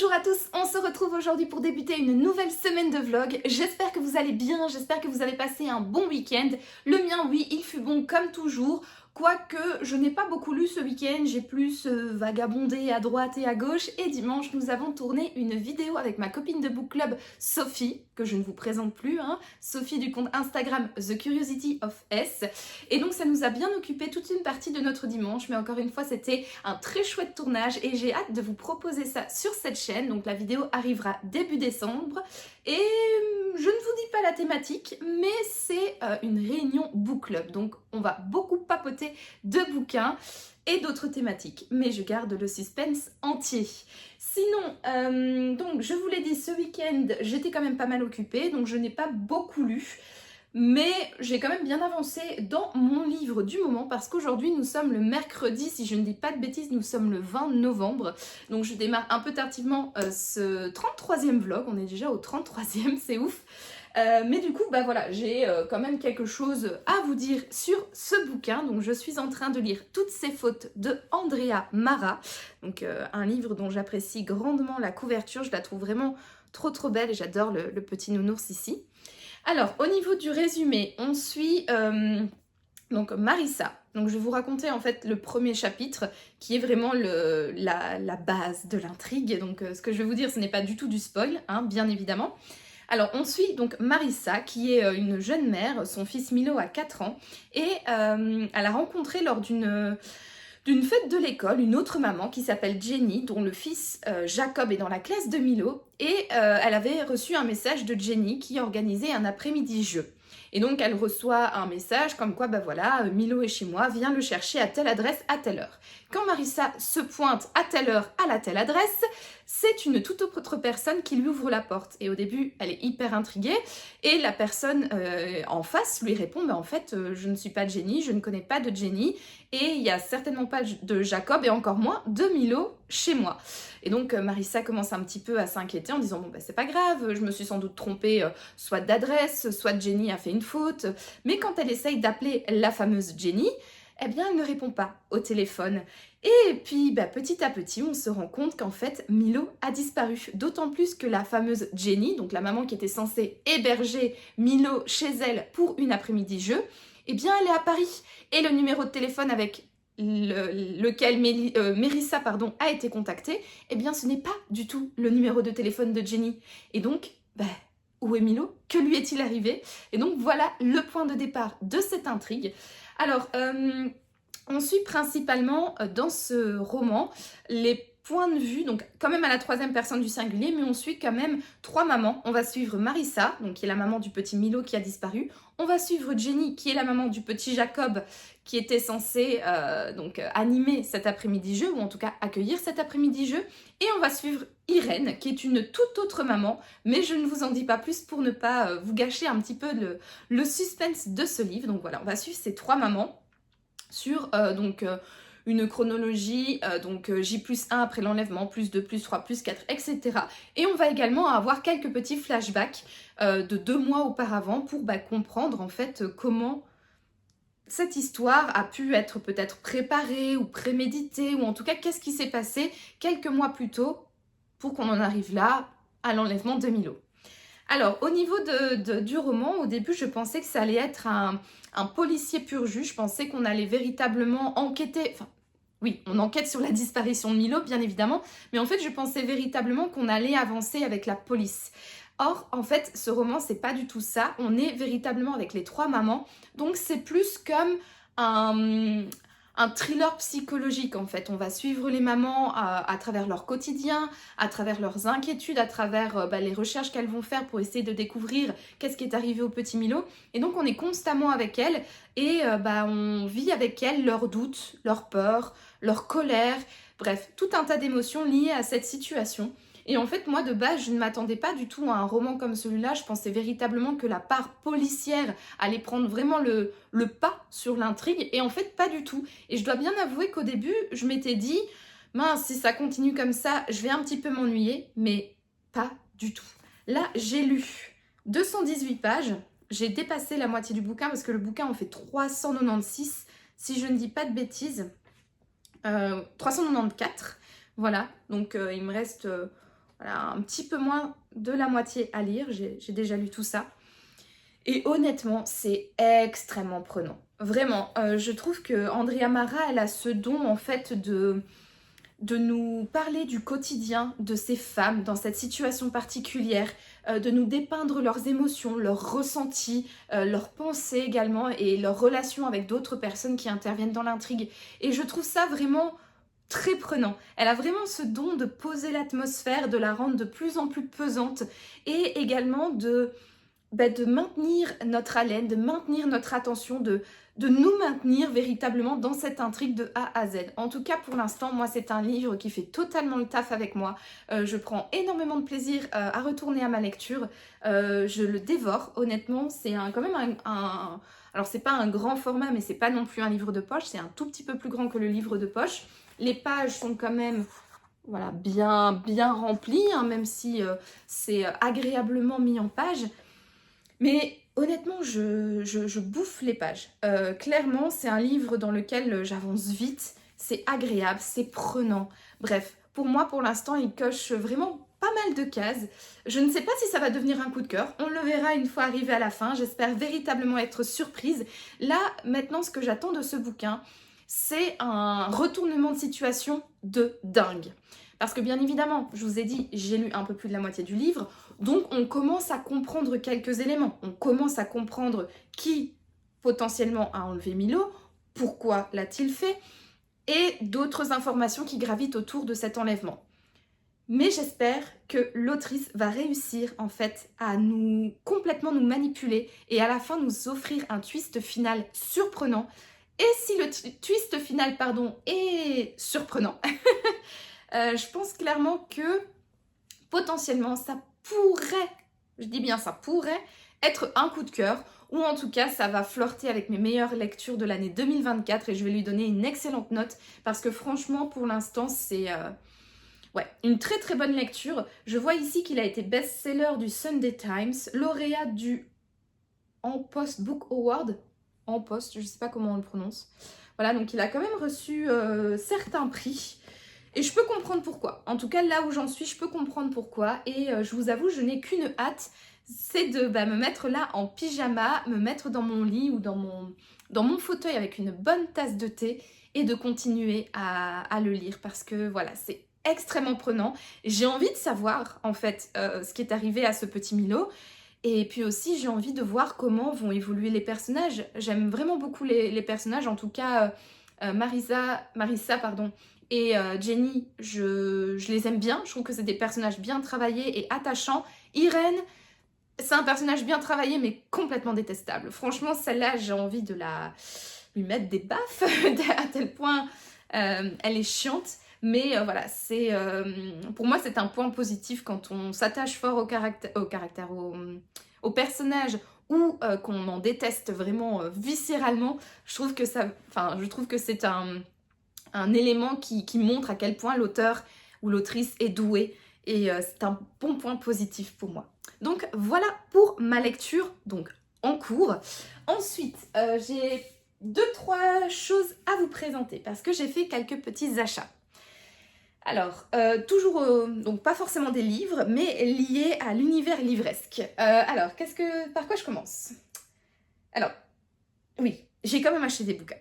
Bonjour à tous, on se retrouve aujourd'hui pour débuter une nouvelle semaine de vlog. J'espère que vous allez bien, j'espère que vous avez passé un bon week-end. Le mien, oui, il fut bon comme toujours. Quoique je n'ai pas beaucoup lu ce week-end, j'ai plus vagabondé à droite et à gauche. Et dimanche, nous avons tourné une vidéo avec ma copine de book club, Sophie, que je ne vous présente plus, hein, Sophie du compte Instagram The Curiosity of S. Et donc ça nous a bien occupé toute une partie de notre dimanche, mais encore une fois, c'était un très chouette tournage et j'ai hâte de vous proposer ça sur cette chaîne. Donc la vidéo arrivera début décembre. Et je ne vous dis pas la thématique, mais c'est une réunion book club. Donc on va beaucoup papoter de bouquins et d'autres thématiques. Mais je garde le suspense entier. Sinon, donc je vous l'ai dit, ce week-end, j'étais quand même pas mal occupée. Donc je n'ai pas beaucoup lu. Mais j'ai quand même bien avancé dans mon livre du moment parce qu'aujourd'hui nous sommes le mercredi, si je ne dis pas de bêtises, nous sommes le 20 novembre. Donc je démarre un peu tardivement ce 33e vlog, on est déjà au 33e, c'est ouf. Mais du coup, bah voilà, j'ai quand même quelque chose à vous dire sur ce bouquin. Donc je suis en train de lire Toutes ces fautes de Andrea Mara. Donc un livre dont j'apprécie grandement la couverture, je la trouve vraiment trop belle et j'adore le petit nounours ici. Alors, au niveau du résumé, on suit donc Marissa. Donc, je vais vous raconter en fait le premier chapitre qui est vraiment la base de l'intrigue. Donc, ce que je vais vous dire, ce n'est pas du tout du spoil, hein, bien évidemment. Alors, on suit donc Marissa, qui est une jeune mère. Son fils Milo a 4 ans. Et elle a rencontré lors d'une fête de l'école, une autre maman qui s'appelle Jenny, dont le fils Jacob est dans la classe de Milo, et elle avait reçu un message de Jenny qui organisait un après-midi jeu. Et donc elle reçoit un message comme quoi, bah voilà, Milo est chez moi, viens le chercher à telle adresse à telle heure. Quand Marissa se pointe à telle heure à la telle adresse, c'est une toute autre personne qui lui ouvre la porte. Et au début, elle est hyper intriguée, et la personne en face lui répond, bah en fait, je ne suis pas Jenny, je ne connais pas de Jenny, et il n'y a certainement pas de Jacob, et encore moins de Milo chez moi. Et donc Marissa commence un petit peu à s'inquiéter en disant, bon bah c'est pas grave, je me suis sans doute trompée soit d'adresse, soit Jenny a fait une faute. Mais quand elle essaye d'appeler la fameuse Jenny, eh bien elle ne répond pas au téléphone. Et puis bah, petit à petit on se rend compte qu'en fait Milo a disparu. D'autant plus que la fameuse Jenny, donc la maman qui était censée héberger Milo chez elle pour une après-midi jeu, eh bien elle est à Paris. Et le numéro de téléphone avec lequel Mérissa a été contactée, eh bien ce n'est pas du tout le numéro de téléphone de Jenny. Et donc, bah, où est Milo? Que lui est-il arrivé? Et donc voilà le point de départ de cette intrigue. Alors, on suit principalement dans ce roman les points de vue, donc quand même à la troisième personne du singulier, mais on suit quand même 3 mamans. On va suivre Marissa, donc qui est la maman du petit Milo qui a disparu. On va suivre Jenny, qui est la maman du petit Jacob, qui était censé animer cet après-midi jeu, ou en tout cas accueillir cet après-midi jeu. Et on va suivre Irène, qui est une toute autre maman, mais je ne vous en dis pas plus pour ne pas vous gâcher un petit peu le suspense de ce livre. Donc voilà, on va suivre ces 3 mamans sur une chronologie, J+1 après l'enlèvement, +2, +3, +4, etc. Et on va également avoir quelques petits flashbacks de 2 mois auparavant pour comprendre en fait comment cette histoire a pu être peut-être préparée ou préméditée, ou en tout cas qu'est-ce qui s'est passé quelques mois plus tôt pour qu'on en arrive là à l'enlèvement de Milo. Alors, au niveau du roman, au début, je pensais que ça allait être un policier pur jus. Je pensais qu'on allait véritablement enquêter. Enfin, oui, on enquête sur la disparition de Milo, bien évidemment. Mais en fait, je pensais véritablement qu'on allait avancer avec la police. Or, en fait, ce roman, c'est pas du tout ça. On est véritablement avec les 3 mamans. Donc, c'est plus comme un thriller psychologique en fait. On va suivre les mamans à travers leur quotidien, à travers leurs inquiétudes, à travers les recherches qu'elles vont faire pour essayer de découvrir qu'est-ce qui est arrivé au petit Milo. Et donc on est constamment avec elles et on vit avec elles leurs doutes, leurs peurs, leur colère, bref, tout un tas d'émotions liées à cette situation. Et en fait, moi, de base, je ne m'attendais pas du tout à un roman comme celui-là. Je pensais véritablement que la part policière allait prendre vraiment le pas sur l'intrigue. Et en fait, pas du tout. Et je dois bien avouer qu'au début, je m'étais dit, mince, si ça continue comme ça, je vais un petit peu m'ennuyer. Mais pas du tout. Là, j'ai lu 218 pages. J'ai dépassé la moitié du bouquin parce que le bouquin en fait 396, si je ne dis pas de bêtises. 394. Voilà, donc il me reste voilà, un petit peu moins de la moitié à lire, j'ai déjà lu tout ça. Et honnêtement, c'est extrêmement prenant. Vraiment, je trouve que Andrea Mara, elle a ce don en fait de nous parler du quotidien de ces femmes dans cette situation particulière, de nous dépeindre leurs émotions, leurs ressentis, leurs pensées également et leurs relations avec d'autres personnes qui interviennent dans l'intrigue. Et je trouve ça vraiment très prenant. Elle a vraiment ce don de poser l'atmosphère, de la rendre de plus en plus pesante et également de maintenir notre haleine, de maintenir notre attention, de nous maintenir véritablement dans cette intrigue de A à Z. En tout cas, pour l'instant, moi, c'est un livre qui fait totalement le taf avec moi. Je prends énormément de plaisir à retourner à ma lecture. Je le dévore, honnêtement. C'est quand même alors, c'est pas un grand format, mais c'est pas non plus un livre de poche. C'est un tout petit peu plus grand que le livre de poche. Les pages sont quand même... Voilà, bien remplies, hein, même si c'est agréablement mis en page. Mais honnêtement, je bouffe les pages. Clairement, c'est un livre dans lequel j'avance vite, c'est agréable, c'est prenant. Bref, pour moi, pour l'instant, il coche vraiment pas mal de cases. Je ne sais pas si ça va devenir un coup de cœur. On le verra une fois arrivé à la fin. J'espère véritablement être surprise. Là, maintenant, ce que j'attends de ce bouquin, c'est un retournement de situation de dingue. Parce que bien évidemment, je vous ai dit, j'ai lu un peu plus de la moitié du livre, donc on commence à comprendre quelques éléments. On commence à comprendre qui potentiellement a enlevé Milo, pourquoi l'a-t-il fait, et d'autres informations qui gravitent autour de cet enlèvement. Mais j'espère que l'autrice va réussir en fait à complètement nous manipuler et à la fin nous offrir un twist final surprenant. Et si le twist final, est surprenant, je pense clairement que potentiellement ça pourrait, je dis bien ça pourrait, être un coup de cœur, ou en tout cas ça va flirter avec mes meilleures lectures de l'année 2024 et je vais lui donner une excellente note parce que franchement pour l'instant c'est une très très bonne lecture. Je vois ici qu'il a été best-seller du Sunday Times, lauréat du En Post Book Award, En Post, je ne sais pas comment on le prononce. Voilà, donc il a quand même reçu certains prix. Et je peux comprendre pourquoi. En tout cas, là où j'en suis, je peux comprendre pourquoi. Et je vous avoue, je n'ai qu'une hâte, c'est de me mettre là en pyjama, me mettre dans mon lit ou dans mon fauteuil avec une bonne tasse de thé et de continuer à le lire. Parce que voilà, c'est extrêmement prenant. J'ai envie de savoir, en fait, ce qui est arrivé à ce petit Milo. Et puis aussi, j'ai envie de voir comment vont évoluer les personnages. J'aime vraiment beaucoup les personnages. En tout cas, Marissa, et Jenny, je les aime bien. Je trouve que c'est des personnages bien travaillés et attachants. Irène, c'est un personnage bien travaillé mais complètement détestable. Franchement, celle-là, j'ai envie de lui mettre des baffes à tel point elle est chiante. Mais voilà, pour moi, c'est un point positif quand on s'attache fort au personnage ou qu'on en déteste vraiment viscéralement. Je trouve que c'est un élément qui montre à quel point l'auteur ou l'autrice est douée et c'est un bon point positif pour moi. Donc voilà pour ma lecture donc en cours. Ensuite, j'ai 2-3 choses à vous présenter parce que j'ai fait quelques petits achats. Alors, toujours, donc pas forcément des livres, mais liés à l'univers livresque. Alors, par quoi je commence? Alors, oui, j'ai quand même acheté des bouquins.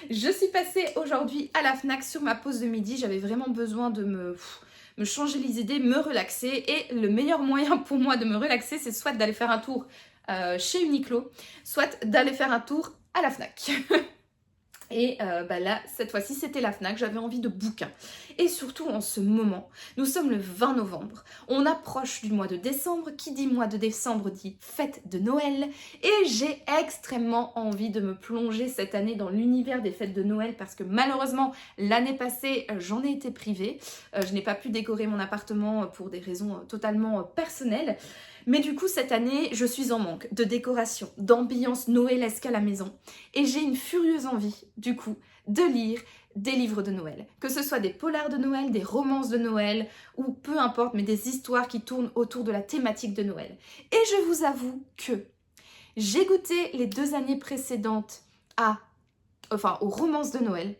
Je suis passée aujourd'hui à la Fnac sur ma pause de midi. J'avais vraiment besoin de me changer les idées, me relaxer. Et le meilleur moyen pour moi de me relaxer, c'est soit d'aller faire un tour chez Uniqlo, soit d'aller faire un tour à la Fnac. Et là, cette fois-ci, c'était la Fnac, j'avais envie de bouquins. Et surtout en ce moment, nous sommes le 20 novembre, on approche du mois de décembre, qui dit mois de décembre dit fête de Noël, et j'ai extrêmement envie de me plonger cette année dans l'univers des fêtes de Noël, parce que malheureusement, l'année passée, j'en ai été privée. Je n'ai pas pu décorer mon appartement pour des raisons totalement personnelles. Mais du coup, cette année, je suis en manque de décoration, d'ambiance noëlesque à la maison. Et j'ai une furieuse envie, du coup, de lire des livres de Noël. Que ce soit des polars de Noël, des romances de Noël, ou peu importe, mais des histoires qui tournent autour de la thématique de Noël. Et je vous avoue que j'ai goûté les 2 années précédentes aux romances de Noël.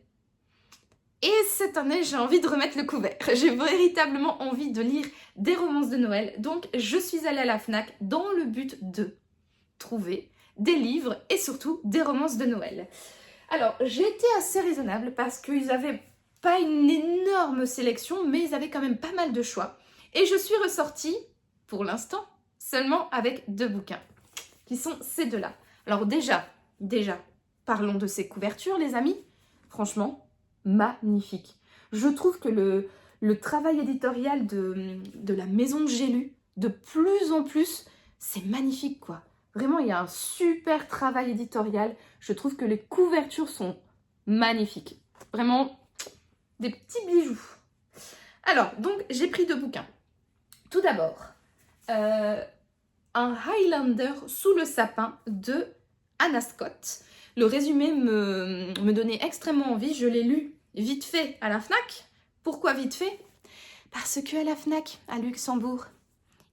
Et cette année, j'ai envie de remettre le couvert. J'ai véritablement envie de lire des romances de Noël. Donc, je suis allée à la FNAC dans le but de trouver des livres et surtout des romances de Noël. Alors, j'ai été assez raisonnable parce qu'ils n'avaient pas une énorme sélection, mais ils avaient quand même pas mal de choix. Et je suis ressortie, pour l'instant, seulement avec 2 bouquins, qui sont ces deux-là. Alors déjà, parlons de ces couvertures, les amis. Franchement, magnifique. Je trouve que le travail éditorial de la maison que j'ai lu, de plus en plus, c'est magnifique, quoi. Vraiment, il y a un super travail éditorial. Je trouve que les couvertures sont magnifiques. Vraiment, des petits bijoux. Alors, donc, j'ai pris 2 bouquins. Tout d'abord, un Highlander sous le sapin de Anna Scott. Le résumé me donnait extrêmement envie. Je l'ai lu vite fait à la FNAC. Pourquoi vite fait? Parce qu'à la FNAC, à Luxembourg,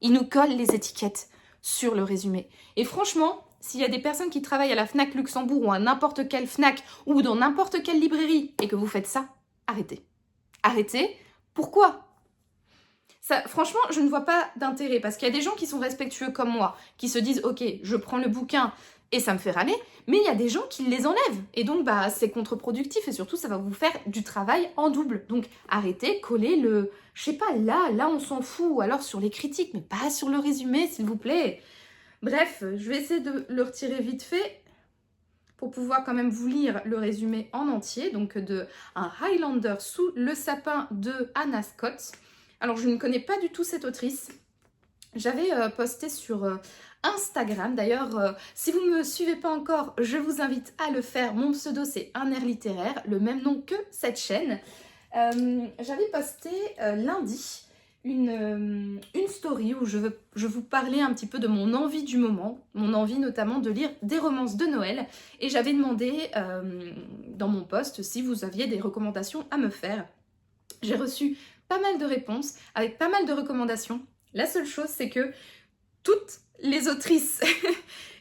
ils nous collent les étiquettes sur le résumé. Et franchement, s'il y a des personnes qui travaillent à la FNAC Luxembourg ou à n'importe quelle FNAC ou dans n'importe quelle librairie et que vous faites ça, arrêtez. Arrêtez. Pourquoi? Ça, franchement, je ne vois pas d'intérêt parce qu'il y a des gens qui sont respectueux comme moi, qui se disent « Ok, je prends le bouquin et ça me fait râler », mais il y a des gens qui les enlèvent. Et donc, bah, c'est contre-productif et surtout, ça va vous faire du travail en double. Donc, arrêtez, collez le... Je sais pas, là, on s'en fout. Ou alors sur les critiques, mais pas sur le résumé, s'il vous plaît. Bref, je vais essayer de le retirer vite fait pour pouvoir quand même vous lire le résumé en entier. Donc, de un Highlander sous le sapin de Anna Scott. Alors, je ne connais pas du tout cette autrice. J'avais posté sur Instagram. D'ailleurs, si vous ne me suivez pas encore, je vous invite à le faire. Mon pseudo, c'est Un Air Littéraire, le même nom que cette chaîne. J'avais posté lundi une story où je vous parlais un petit peu de mon envie du moment, mon envie notamment de lire des romances de Noël. Et j'avais demandé dans mon post si vous aviez des recommandations à me faire. J'ai reçu pas mal de réponses avec pas mal de recommandations. La seule chose, c'est que toutes les autrices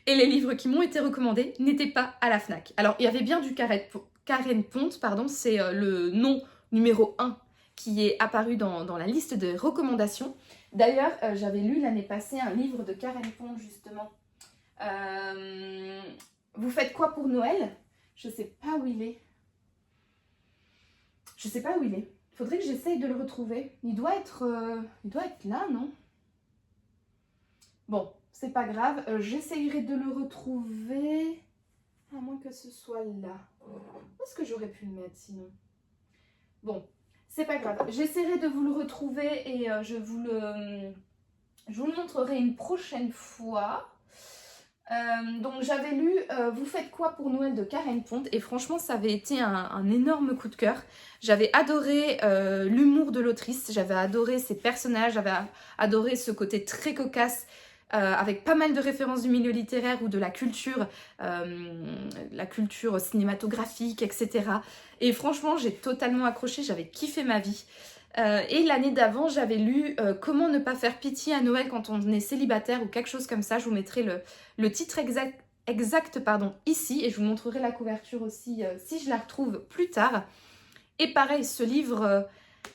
et les livres qui m'ont été recommandés n'étaient pas à la FNAC. Alors, il y avait bien du Karen Pont, pardon, c'est le nom numéro 1 qui est apparu dans la liste de recommandations. D'ailleurs, j'avais lu l'année passée un livre de Karen Pont, justement. Vous faites quoi pour Noël? Je sais pas où il est. Je sais pas où il est. Faudrait que j'essaye de le retrouver. Il doit être là, non? Bon, c'est pas grave. J'essayerai de le retrouver. À moins que ce soit là. Où est-ce que j'aurais pu le mettre sinon? Bon, c'est pas grave. J'essaierai de vous le retrouver et je vous le montrerai une prochaine fois. Donc j'avais lu Vous faites quoi pour Noël de Karen Pont et franchement ça avait été un énorme coup de cœur. J'avais adoré l'humour de l'autrice, j'avais adoré ses personnages, j'avais adoré ce côté très cocasse avec pas mal de références du milieu littéraire ou de la culture cinématographique, etc. Et franchement j'ai totalement accroché, j'avais kiffé ma vie. Et l'année d'avant, j'avais lu Comment ne pas faire pitié à Noël quand on est célibataire ou quelque chose comme ça. Je vous mettrai le titre exact ici et je vous montrerai la couverture aussi si je la retrouve plus tard. Et pareil, ce livre,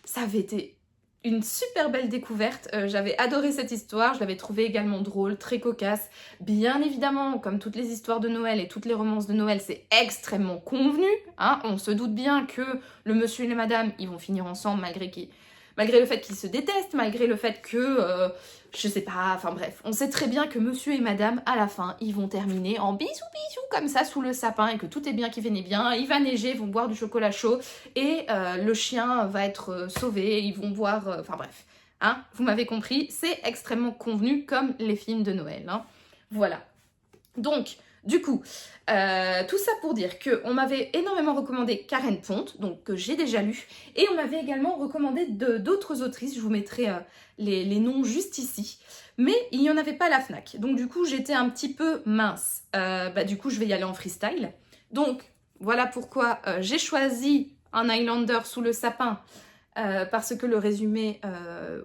ça avait été une super belle découverte. J'avais adoré cette histoire, je l'avais trouvée également drôle, très cocasse. Bien évidemment, comme toutes les histoires de Noël et toutes les romances de Noël, c'est extrêmement convenu. Hein. On se doute bien que le monsieur et la madame, ils vont finir ensemble malgré le fait qu'ils se détestent, malgré le fait que, je sais pas, enfin bref. On sait très bien que monsieur et madame, à la fin, ils vont terminer en bisous comme ça sous le sapin et que tout est bien qui finit bien. Il va neiger, ils vont boire du chocolat chaud et le chien va être sauvé, ils vont boire, enfin bref. Hein, vous m'avez compris, c'est extrêmement convenu comme les films de Noël. Hein. Voilà. Donc, du coup, tout ça pour dire qu'on m'avait énormément recommandé Karen Pont, donc que j'ai déjà lu, et on m'avait également recommandé d'autres autrices, je vous mettrai les noms juste ici, mais il n'y en avait pas à la FNAC, donc du coup j'étais un petit peu mince, du coup je vais y aller en freestyle, donc voilà pourquoi j'ai choisi un Highlander sous le sapin, parce que le résumé,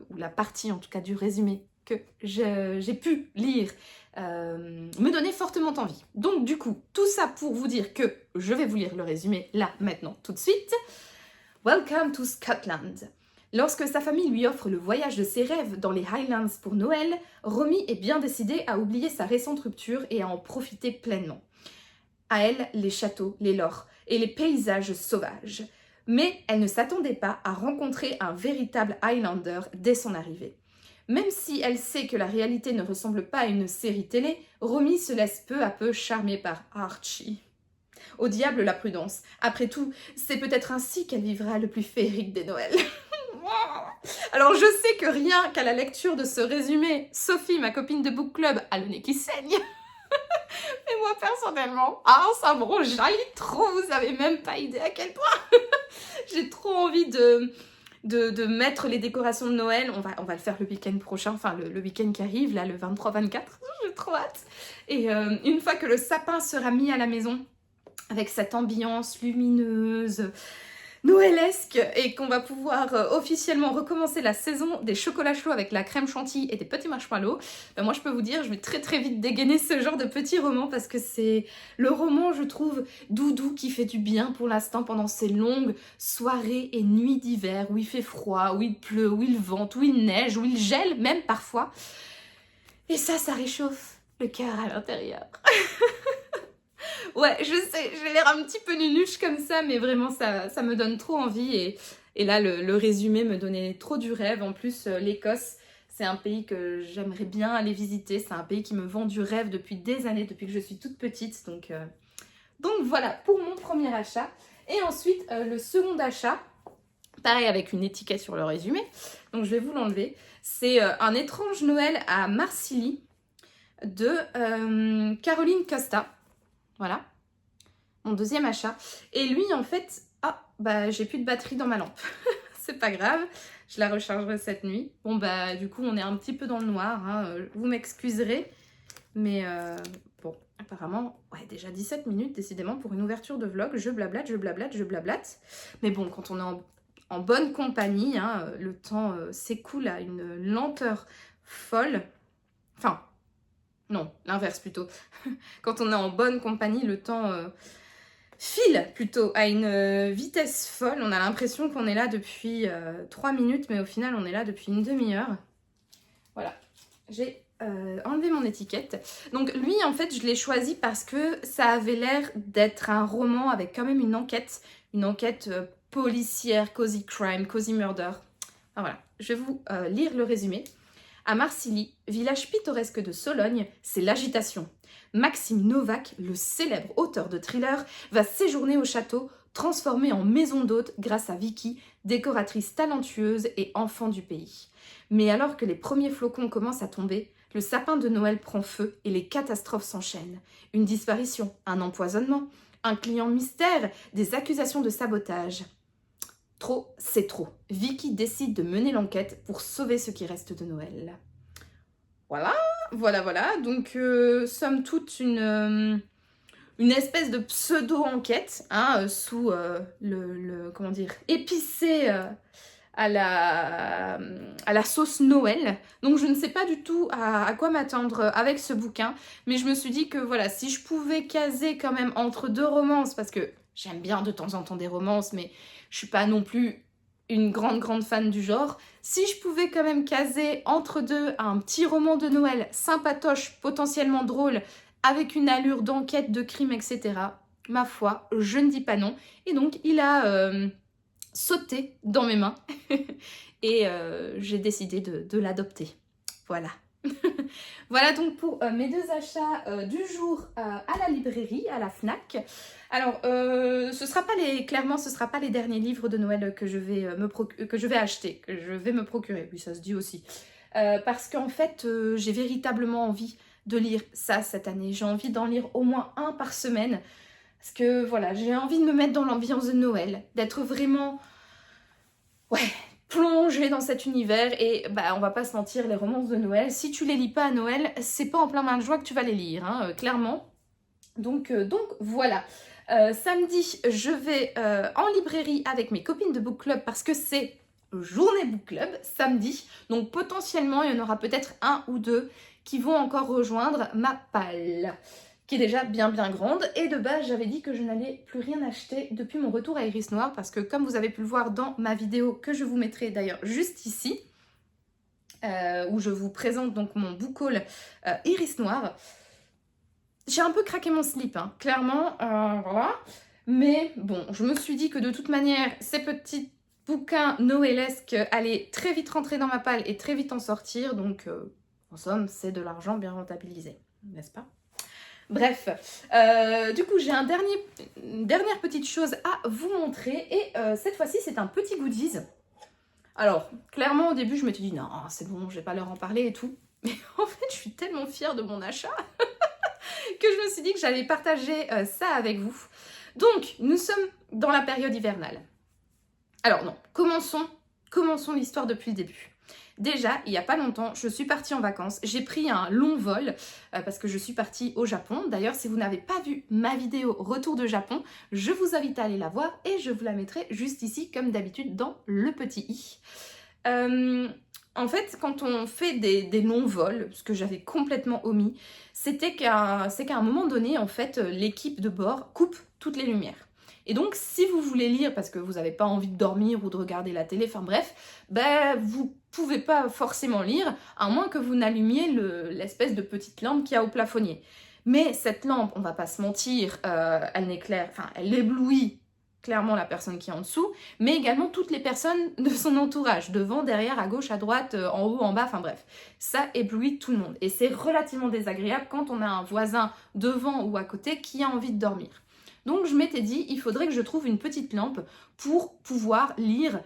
ou la partie en tout cas du résumé que j'ai pu lire, me donnait fortement envie. Donc du coup, tout ça pour vous dire que je vais vous lire le résumé là, maintenant, tout de suite. Welcome to Scotland. Lorsque sa famille lui offre le voyage de ses rêves dans les Highlands pour Noël, Romy est bien décidée à oublier sa récente rupture et à en profiter pleinement. À elle, les châteaux, les lores et les paysages sauvages. Mais elle ne s'attendait pas à rencontrer un véritable Highlander dès son arrivée. Même si elle sait que la réalité ne ressemble pas à une série télé, Romy se laisse peu à peu charmer par Archie. Au diable la prudence. Après tout, c'est peut-être ainsi qu'elle vivra le plus féerique des Noëls. Alors je sais que rien qu'à la lecture de ce résumé, Sophie, ma copine de book club, a le nez qui saigne. Mais moi personnellement, ça me rejaillit trop, vous avez même pas idée à quel point. J'ai trop envie de mettre les décorations de Noël. On va le faire le week-end prochain, enfin le week-end qui arrive, là le 23-24, j'ai trop hâte. Et une fois que le sapin sera mis à la maison, avec cette ambiance lumineuse, noëlesque, et qu'on va pouvoir officiellement recommencer la saison des chocolats chauds avec la crème chantilly et des petits marshmallows, moi je peux vous dire, je vais très très vite dégainer ce genre de petit roman parce que c'est le roman, je trouve, doudou qui fait du bien pour l'instant pendant ces longues soirées et nuits d'hiver où il fait froid, où il pleut, où il vente, où il neige, où il gèle même parfois. Et ça réchauffe le cœur à l'intérieur. Ouais, je sais, j'ai l'air un petit peu nunuche comme ça, mais vraiment, ça me donne trop envie. Et là, le résumé me donnait trop du rêve. En plus, l'Écosse, c'est un pays que j'aimerais bien aller visiter. C'est un pays qui me vend du rêve depuis des années, depuis que je suis toute petite. Donc voilà, pour mon premier achat. Et ensuite, le second achat, pareil avec une étiquette sur le résumé. Donc, je vais vous l'enlever. C'est Un étrange Noël à Marcilly de Caroline Costa. Voilà, mon deuxième achat. Et lui, en fait, j'ai plus de batterie dans ma lampe. C'est pas grave, je la rechargerai cette nuit. Bon, du coup, on est un petit peu dans le noir, hein. Vous m'excuserez. Mais bon, apparemment, ouais, déjà 17 minutes, décidément, pour une ouverture de vlog. Je blablate. Mais bon, quand on est en bonne compagnie, hein, le temps s'écoule à une lenteur folle. Enfin... Non, l'inverse plutôt. Quand on est en bonne compagnie, le temps file plutôt à une vitesse folle. On a l'impression qu'on est là depuis 3 minutes, mais au final, on est là depuis une demi-heure. Voilà, j'ai enlevé mon étiquette. Donc lui, en fait, je l'ai choisi parce que ça avait l'air d'être un roman avec quand même une enquête policière, cozy crime, cozy murder. Enfin, voilà, je vais vous lire le résumé. À Marcilly, village pittoresque de Sologne, c'est l'agitation. Maxime Novak, le célèbre auteur de thrillers, va séjourner au château, transformé en maison d'hôte grâce à Vicky, décoratrice talentueuse et enfant du pays. Mais alors que les premiers flocons commencent à tomber, le sapin de Noël prend feu et les catastrophes s'enchaînent. Une disparition, un empoisonnement, un client mystère, des accusations de sabotage. Trop, c'est trop. Vicky décide de mener l'enquête pour sauver ce qui reste de Noël. Voilà. Donc, somme toute, une espèce de pseudo-enquête, hein, sous comment dire, épicée à la sauce Noël. Donc, je ne sais pas du tout à quoi m'attendre avec ce bouquin. Mais je me suis dit que, voilà, si je pouvais caser quand même entre deux romances, parce que j'aime bien de temps en temps des romances, mais je suis pas non plus une grande fan du genre. Si je pouvais quand même caser entre deux un petit roman de Noël sympatoche, potentiellement drôle, avec une allure d'enquête, de crime, etc., ma foi, je ne dis pas non. Et donc, il a sauté dans mes mains et j'ai décidé de l'adopter. Voilà. Voilà donc pour mes deux achats du jour à la librairie, à la Fnac. Alors, ce sera pas les derniers livres de Noël que je vais acheter, que je vais me procurer. Oui, ça se dit aussi. Parce qu'en fait, j'ai véritablement envie de lire ça cette année. J'ai envie d'en lire au moins un par semaine. Parce que voilà, j'ai envie de me mettre dans l'ambiance de Noël, d'être vraiment... Ouais, plongée dans cet univers. Et on va pas se mentir, les romances de Noël, si tu les lis pas à Noël, c'est pas en plein bain de joie que tu vas les lire, hein, clairement. Donc voilà. Samedi, je vais en librairie avec mes copines de book club parce que c'est journée book club samedi. Donc potentiellement, il y en aura peut-être un ou deux qui vont encore rejoindre ma palle. qui est déjà bien grande. Et de base, j'avais dit que je n'allais plus rien acheter depuis mon retour à Iris Noir, parce que comme vous avez pu le voir dans ma vidéo, que je vous mettrai d'ailleurs juste ici, où je vous présente donc mon book haul Iris Noir, j'ai un peu craqué mon slip, hein, clairement, voilà. Mais bon, je me suis dit que de toute manière, ces petits bouquins noëlesques allaient très vite rentrer dans ma palle et très vite en sortir, donc en somme, c'est de l'argent bien rentabilisé, n'est-ce pas? Bref, du coup, j'ai une dernière petite chose à vous montrer, et cette fois-ci, c'est un petit goodies. Alors, clairement, au début, je m'étais dit, non, c'est bon, je vais pas leur en parler et tout. Mais en fait, je suis tellement fière de mon achat que je me suis dit que j'allais partager ça avec vous. Donc, nous sommes dans la période hivernale. Alors non, commençons l'histoire depuis le début. Déjà, il n'y a pas longtemps, je suis partie en vacances. J'ai pris un long vol parce que je suis partie au Japon. D'ailleurs, si vous n'avez pas vu ma vidéo Retour de Japon, je vous invite à aller la voir et je vous la mettrai juste ici, comme d'habitude, dans le petit i. En fait, quand on fait des longs vols, ce que j'avais complètement omis, c'est qu'à un moment donné, en fait, l'équipe de bord coupe toutes les lumières. Et donc, si vous voulez lire parce que vous n'avez pas envie de dormir ou de regarder la télé, enfin bref, ben, vous pouvez pas forcément lire, à moins que vous n'allumiez l'espèce de petite lampe qu'il y a au plafonnier. Mais cette lampe, on va pas se mentir, elle n'éclaire, enfin, elle éblouit clairement la personne qui est en dessous, mais également toutes les personnes de son entourage, devant, derrière, à gauche, à droite, en haut, en bas, enfin bref. Ça éblouit tout le monde. Et c'est relativement désagréable quand on a un voisin devant ou à côté qui a envie de dormir. Donc je m'étais dit, il faudrait que je trouve une petite lampe pour pouvoir lire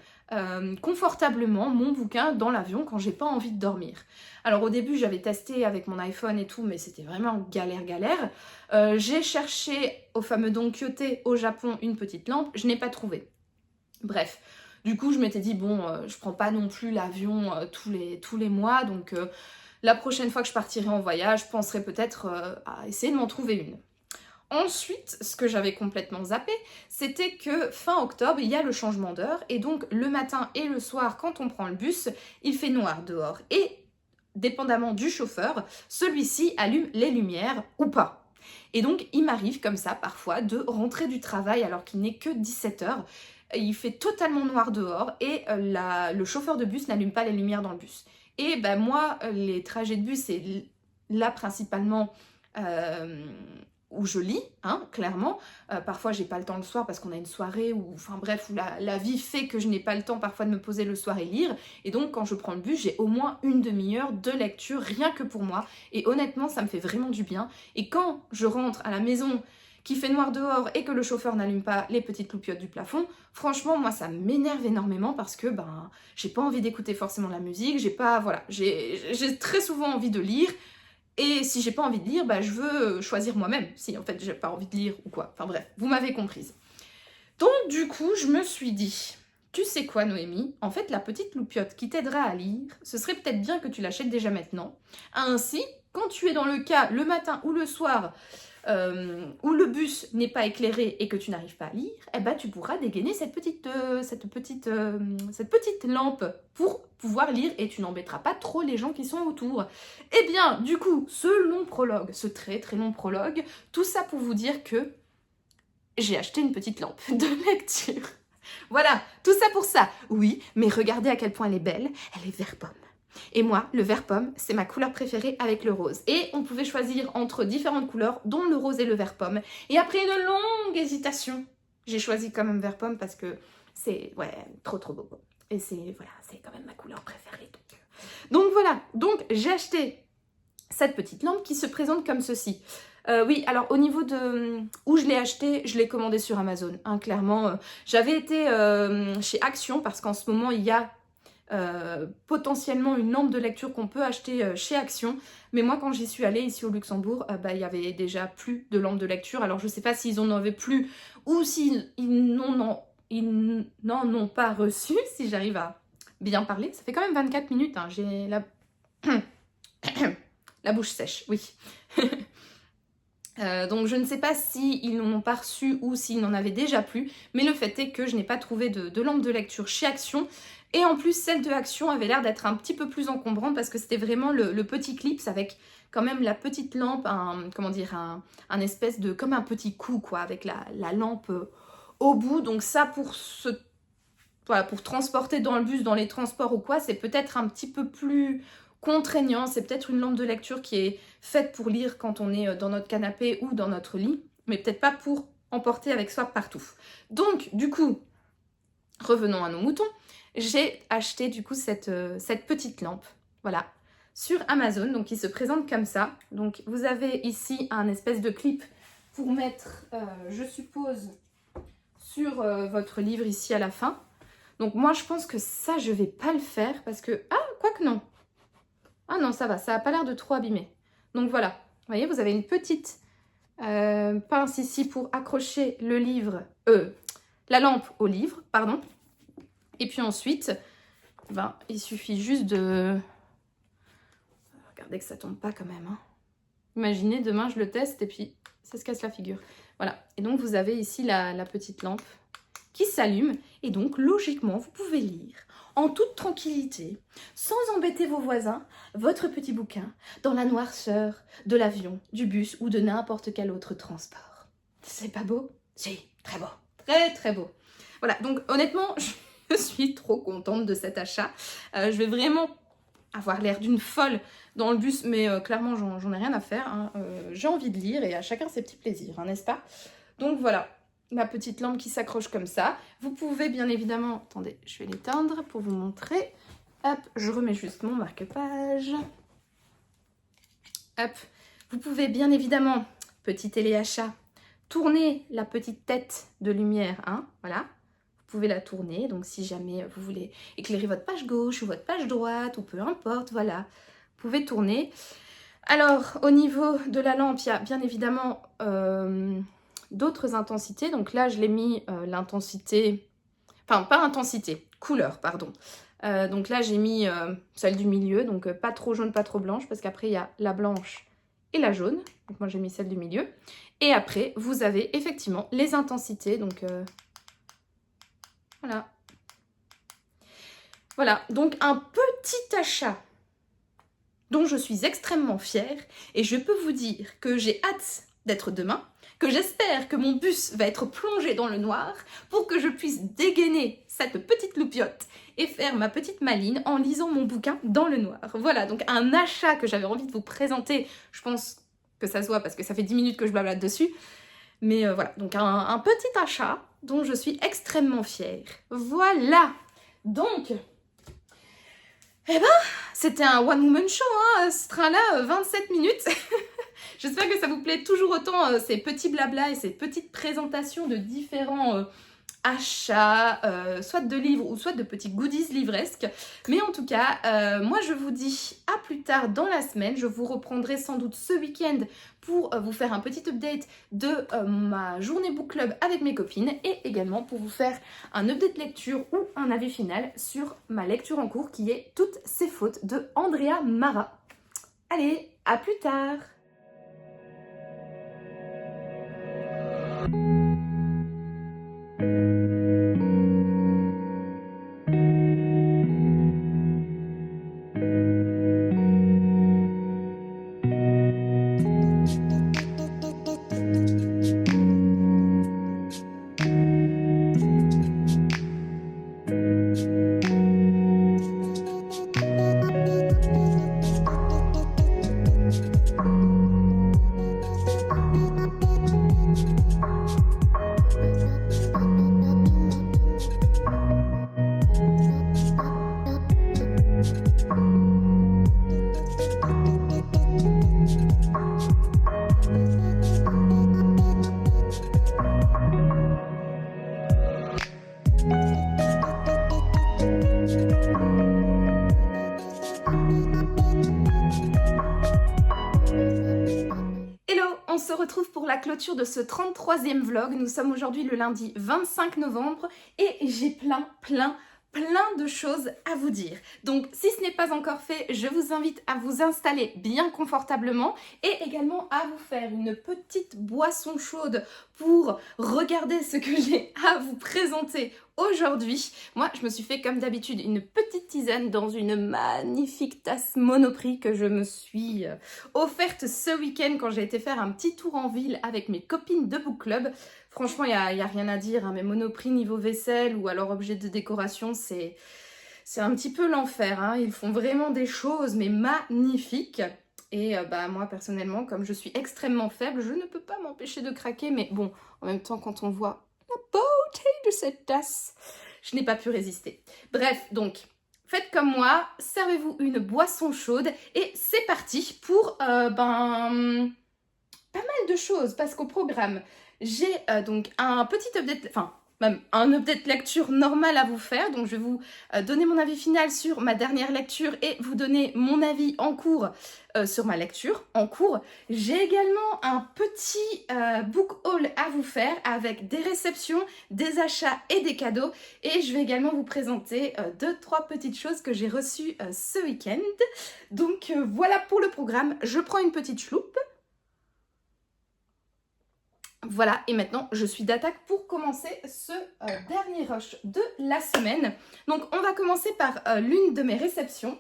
confortablement mon bouquin dans l'avion quand j'ai pas envie de dormir. Alors au début j'avais testé avec mon iPhone et tout, mais c'était vraiment galère. J'ai cherché au fameux Don Quijote au Japon une petite lampe, je n'ai pas trouvé. Bref, du coup je m'étais dit bon, je prends pas non plus l'avion tous les mois, donc la prochaine fois que je partirai en voyage, je penserai peut-être à essayer de m'en trouver une. Ensuite, ce que j'avais complètement zappé, c'était que fin octobre, il y a le changement d'heure, et donc le matin et le soir, quand on prend le bus, il fait noir dehors. Et, dépendamment du chauffeur, celui-ci allume les lumières ou pas. Et donc, il m'arrive comme ça, parfois, de rentrer du travail alors qu'il n'est que 17h. Il fait totalement noir dehors, et le chauffeur de bus n'allume pas les lumières dans le bus. Et ben moi, les trajets de bus, c'est là principalement où je lis, hein, clairement. Parfois, j'ai pas le temps le soir parce qu'on a une soirée, ou enfin bref, où la vie fait que je n'ai pas le temps parfois de me poser le soir et lire. Et donc, quand je prends le bus, j'ai au moins une demi-heure de lecture, rien que pour moi. Et honnêtement, ça me fait vraiment du bien. Et quand je rentre à la maison, qu'il fait noir dehors et que le chauffeur n'allume pas les petites loupiottes du plafond, franchement, moi, ça m'énerve énormément parce que ben, j'ai pas envie d'écouter forcément la musique, j'ai très souvent envie de lire. Et si j'ai pas envie de lire, bah, je veux choisir moi-même, si en fait j'ai pas envie de lire ou quoi. Enfin bref, vous m'avez comprise. Donc du coup, je me suis dit, tu sais quoi Noémie, en fait la petite loupiote qui t'aidera à lire, ce serait peut-être bien que tu l'achètes déjà maintenant. Ainsi, quand tu es dans le cas le matin ou le soir où le bus n'est pas éclairé et que tu n'arrives pas à lire, eh ben, tu pourras dégainer cette petite lampe pour pouvoir lire et tu n'embêteras pas trop les gens qui sont autour. Eh bien, du coup, ce très très long prologue, tout ça pour vous dire que j'ai acheté une petite lampe de lecture. Voilà, tout ça pour ça. Oui, mais regardez à quel point elle est belle, elle est vert pomme. Et moi, le vert pomme, c'est ma couleur préférée avec le rose. Et on pouvait choisir entre différentes couleurs, dont le rose et le vert pomme. Et après une longue hésitation, j'ai choisi quand même vert pomme parce que c'est, ouais, trop beau. Et c'est quand même ma couleur préférée. Donc voilà, donc j'ai acheté cette petite lampe qui se présente comme ceci. Oui, alors au niveau de où je l'ai acheté, je l'ai commandé sur Amazon, hein, clairement. J'avais été chez Action parce qu'en ce moment, il y a potentiellement une lampe de lecture qu'on peut acheter chez Action, mais moi quand j'y suis allée ici au Luxembourg, il y avait déjà plus de lampe de lecture. Alors je sais pas s'ils en avaient plus ou s'ils n'en ont pas reçu, si j'arrive à bien parler. Ça fait quand même 24 minutes, hein, j'ai la bouche sèche, oui. Donc je ne sais pas s'ils n'en ont pas reçu ou s'ils n'en avaient déjà plus, mais le fait est que je n'ai pas trouvé de lampe de lecture chez Action. Et en plus, celle de Action avait l'air d'être un petit peu plus encombrante parce que c'était vraiment le petit clips avec quand même la petite lampe, comment dire, un espèce de, comme un petit cou quoi, avec la lampe au bout. Donc ça voilà, pour transporter dans le bus, dans les transports ou quoi, c'est peut-être un petit peu plus contraignant. C'est peut-être une lampe de lecture qui est faite pour lire quand on est dans notre canapé ou dans notre lit, mais peut-être pas pour emporter avec soi partout. Donc du coup, revenons à nos moutons. J'ai acheté du coup cette petite lampe, voilà, sur Amazon, donc qui se présente comme ça. Donc vous avez ici un espèce de clip pour mettre, je suppose, sur votre livre ici à la fin. Donc moi je pense que ça je vais pas le faire parce que, ah quoique non. Ah non ça va, ça a pas l'air de trop abîmer. Donc voilà, vous voyez vous avez une petite pince ici pour accrocher le livre, la lampe au livre, pardon. Et puis ensuite, ben, il suffit juste de... Regardez que ça tombe pas quand même. Hein. Imaginez, demain je le teste et puis ça se casse la figure. Voilà. Et donc vous avez ici la petite lampe qui s'allume. Et donc logiquement, vous pouvez lire en toute tranquillité, sans embêter vos voisins, votre petit bouquin dans la noirceur de l'avion, du bus ou de n'importe quel autre transport. C'est pas beau? Si, très beau. Très très beau. Voilà, donc honnêtement... Je suis trop contente de cet achat. Je vais vraiment avoir l'air d'une folle dans le bus, mais clairement, j'en ai rien à faire. Hein. J'ai envie de lire et à chacun ses petits plaisirs, hein, n'est-ce pas? Donc voilà, ma petite lampe qui s'accroche comme ça. Vous pouvez bien évidemment... Attendez, je vais l'éteindre pour vous montrer. Hop, je remets juste mon marque-page. Hop, vous pouvez bien évidemment, petit téléachat, tourner la petite tête de lumière, hein, voilà. Vous pouvez la tourner, donc si jamais vous voulez éclairer votre page gauche ou votre page droite, ou peu importe, voilà, vous pouvez tourner. Alors, au niveau de la lampe, il y a bien évidemment d'autres intensités. Donc là, je l'ai mis l'intensité, enfin pas intensité, couleur, pardon. Donc là, j'ai mis celle du milieu, donc pas trop jaune, pas trop blanche, parce qu'après, il y a la blanche et la jaune. Donc moi, j'ai mis celle du milieu. Et après, vous avez effectivement les intensités, donc... Voilà. Voilà, donc un petit achat dont je suis extrêmement fière et je peux vous dire que j'ai hâte d'être demain, que j'espère que mon bus va être plongé dans le noir pour que je puisse dégainer cette petite loupiote et faire ma petite maline en lisant mon bouquin dans le noir. Voilà, donc un achat que j'avais envie de vous présenter, je pense que ça se voit parce que ça fait 10 minutes que je blablate dessus, mais voilà, donc un petit achat dont je suis extrêmement fière. Voilà. Donc, eh ben, c'était un one-woman show, hein, ce train-là, 27 minutes. J'espère que ça vous plaît toujours autant, ces petits blablas et ces petites présentations de différents achats, soit de livres ou soit de petits goodies livresques. Mais en tout cas, moi je vous dis à plus tard dans la semaine. Je vous reprendrai sans doute ce week-end pour vous faire un petit update de ma journée book club avec mes copines et également pour vous faire un update lecture ou un avis final sur ma lecture en cours qui est Toutes ces fautes de Andrea Mara. Allez, à plus tard! Se retrouve pour la clôture de ce 33e vlog. Nous sommes aujourd'hui le lundi 25 novembre et j'ai plein de choses à vous dire. Donc si ce n'est pas encore fait, je vous invite à vous installer bien confortablement et également à vous faire une petite boisson chaude pour regarder ce que j'ai à vous présenter aujourd'hui. Moi, je me suis fait comme d'habitude une petite tisane dans une magnifique tasse Monoprix que je me suis offerte ce week-end quand j'ai été faire un petit tour en ville avec mes copines de book club. Franchement, il y a rien à dire, hein, mais Monoprix niveau vaisselle ou alors objet de décoration, c'est un petit peu l'enfer. Hein. Ils font vraiment des choses, mais magnifiques. Et moi, personnellement, comme je suis extrêmement faible, je ne peux pas m'empêcher de craquer. Mais bon, en même temps, quand on voit la beauté de cette tasse, je n'ai pas pu résister. Bref, donc, faites comme moi, servez-vous une boisson chaude. Et c'est parti pour, pas mal de choses. Parce qu'au programme, j'ai donc un petit update... Enfin, même un update lecture normal à vous faire. Donc, je vais vous donner mon avis final sur ma dernière lecture et vous donner mon avis en cours sur ma lecture en cours. J'ai également un petit book haul à vous faire avec des réceptions, des achats et des cadeaux. Et je vais également vous présenter 2-3 petites choses que j'ai reçues ce week-end. Donc, voilà pour le programme. Je prends une petite chloupe. Voilà, et maintenant, je suis d'attaque pour commencer ce dernier rush de la semaine. Donc, on va commencer par l'une de mes réceptions.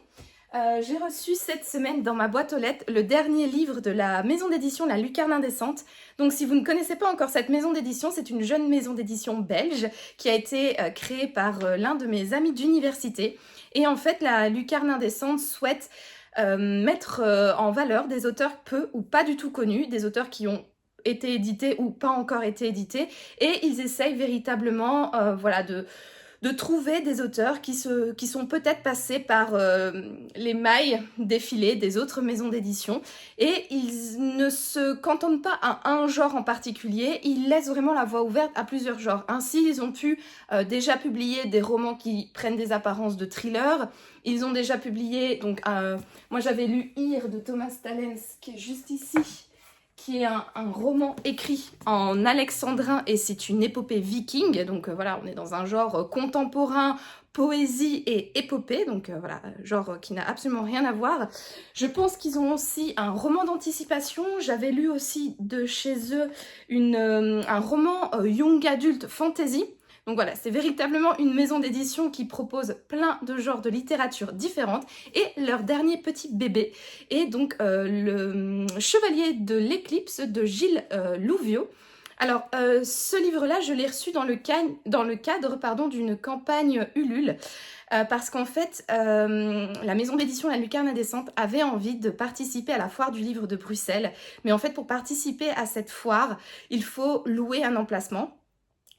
J'ai reçu cette semaine dans ma boîte aux lettres le dernier livre de la maison d'édition La Lucarne Indécente. Donc, si vous ne connaissez pas encore cette maison d'édition, c'est une jeune maison d'édition belge qui a été créée par l'un de mes amis d'université. Et en fait, La Lucarne Indécente souhaite mettre en valeur des auteurs peu ou pas du tout connus, des auteurs qui ont été édités ou pas encore été édités, et ils essayent véritablement de trouver des auteurs qui sont peut-être passés par les mailles défilées des autres maisons d'édition, et ils ne se cantonnent pas à un genre en particulier, ils laissent vraiment la voie ouverte à plusieurs genres. Ainsi, ils ont pu déjà publier des romans qui prennent des apparences de thriller, ils ont déjà publié, donc moi j'avais lu Ir de Thomas Talens, qui est juste ici, qui est un roman écrit en alexandrin et c'est une épopée viking. Donc voilà, on est dans un genre contemporain, poésie et épopée. Donc voilà, genre qui n'a absolument rien à voir. Je pense qu'ils ont aussi un roman d'anticipation. J'avais lu aussi de chez eux un roman young adulte fantasy. Donc voilà, c'est véritablement une maison d'édition qui propose plein de genres de littérature différentes. Et leur dernier petit bébé est donc le Chevalier de l'éclipse de Gilles Louviot. Alors, ce livre-là, je l'ai reçu dans le cadre d'une campagne Ulule. Parce qu'en fait, la maison d'édition La Lucarne Indécente avait envie de participer à la foire du livre de Bruxelles. Mais en fait, pour participer à cette foire, il faut louer un emplacement.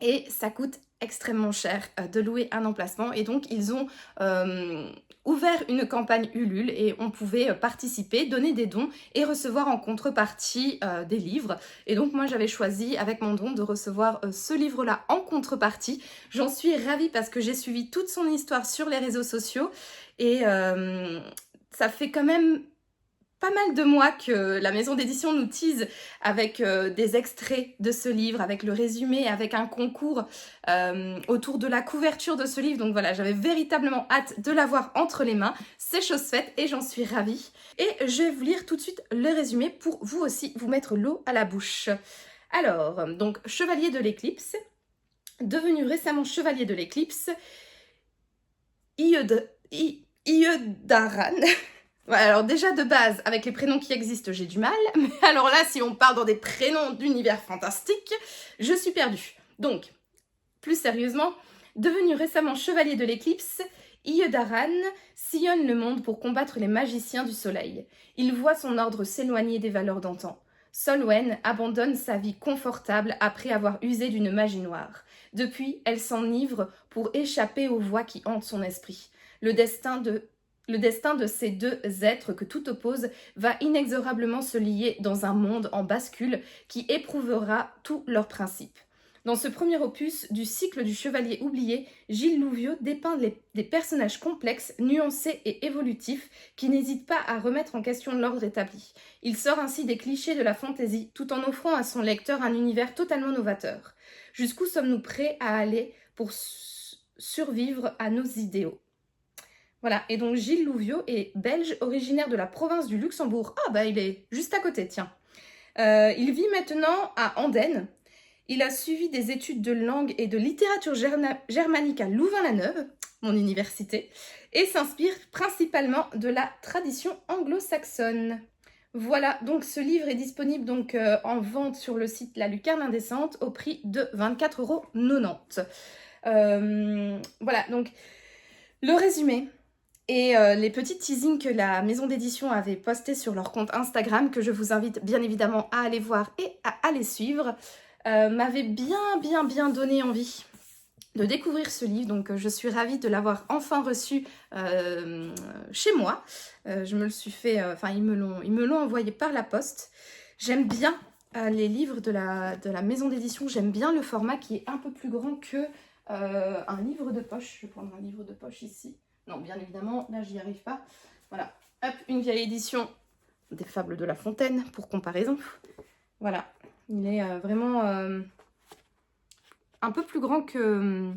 Et ça coûte extrêmement cher de louer un emplacement. Et donc, ils ont ouvert une campagne Ulule et on pouvait participer, donner des dons et recevoir en contrepartie des livres. Et donc, moi, j'avais choisi avec mon don de recevoir ce livre-là en contrepartie. J'en suis ravie parce que j'ai suivi toute son histoire sur les réseaux sociaux et ça fait quand même pas mal de mois que la maison d'édition nous tease avec des extraits de ce livre, avec le résumé, avec un concours autour de la couverture de ce livre. Donc voilà, j'avais véritablement hâte de l'avoir entre les mains. C'est chose faite et j'en suis ravie. Et je vais vous lire tout de suite le résumé pour vous aussi vous mettre l'eau à la bouche. Alors, donc Chevalier de l'éclipse, devenu récemment Chevalier de l'éclipse, Iedaran. Alors déjà de base, avec les prénoms qui existent, j'ai du mal. Mais alors là, si on part dans des prénoms d'univers fantastique, je suis perdue. Donc, plus sérieusement, devenu récemment chevalier de l'éclipse, Iedaran sillonne le monde pour combattre les magiciens du soleil. Il voit son ordre s'éloigner des valeurs d'antan. Solwen abandonne sa vie confortable après avoir usé d'une magie noire. Depuis, elle s'enivre pour échapper aux voix qui hantent son esprit. Le destin de ces deux êtres que tout oppose va inexorablement se lier dans un monde en bascule qui éprouvera tous leurs principes. Dans ce premier opus du cycle du Chevalier oublié, Gilles Louviot dépeint des personnages complexes, nuancés et évolutifs qui n'hésitent pas à remettre en question l'ordre établi. Il sort ainsi des clichés de la fantaisie tout en offrant à son lecteur un univers totalement novateur. Jusqu'où sommes-nous prêts à aller pour survivre à nos idéaux ? Voilà, et donc Gilles Louviot est belge, originaire de la province du Luxembourg. Ah bah il est juste à côté, tiens. Il vit maintenant à Andenne. Il a suivi des études de langue et de littérature germanique à Louvain-la-Neuve, mon université, et s'inspire principalement de la tradition anglo-saxonne. Voilà, donc ce livre est disponible donc, en vente sur le site La Lucarne Indécente au prix de 24,90 €. Voilà, donc le résumé et les petits teasings que la maison d'édition avait postés sur leur compte Instagram, que je vous invite bien évidemment à aller voir et à aller suivre, m'avait bien donné envie de découvrir ce livre. Donc je suis ravie de l'avoir enfin reçu chez moi. Je me le suis fait, enfin ils me l'ont envoyé par la poste. J'aime bien les livres de la maison d'édition, j'aime bien le format qui est un peu plus grand que un livre de poche. Je vais prendre un livre de poche ici. Non, bien évidemment, là j'y arrive pas. Voilà, hop, une vieille édition des Fables de La Fontaine pour comparaison. Voilà, il est vraiment un peu plus grand qu'un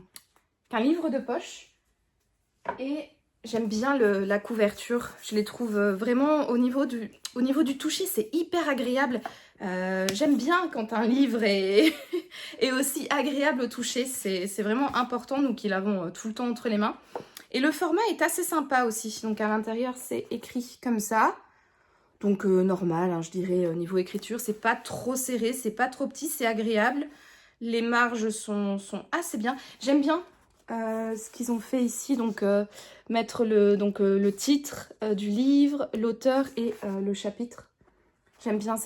livre de poche. Et j'aime bien la couverture. Je les trouve vraiment au niveau du toucher, c'est hyper agréable. J'aime bien quand un livre est, est aussi agréable au toucher. C'est vraiment important, nous qui l'avons tout le temps entre les mains. Et le format est assez sympa aussi. Donc à l'intérieur, c'est écrit comme ça. Donc normal, hein, je dirais, au niveau écriture. C'est pas trop serré, c'est pas trop petit, c'est agréable. Les marges sont assez bien. J'aime bien ce qu'ils ont fait ici. Donc mettre le titre du livre, l'auteur et le chapitre. J'aime bien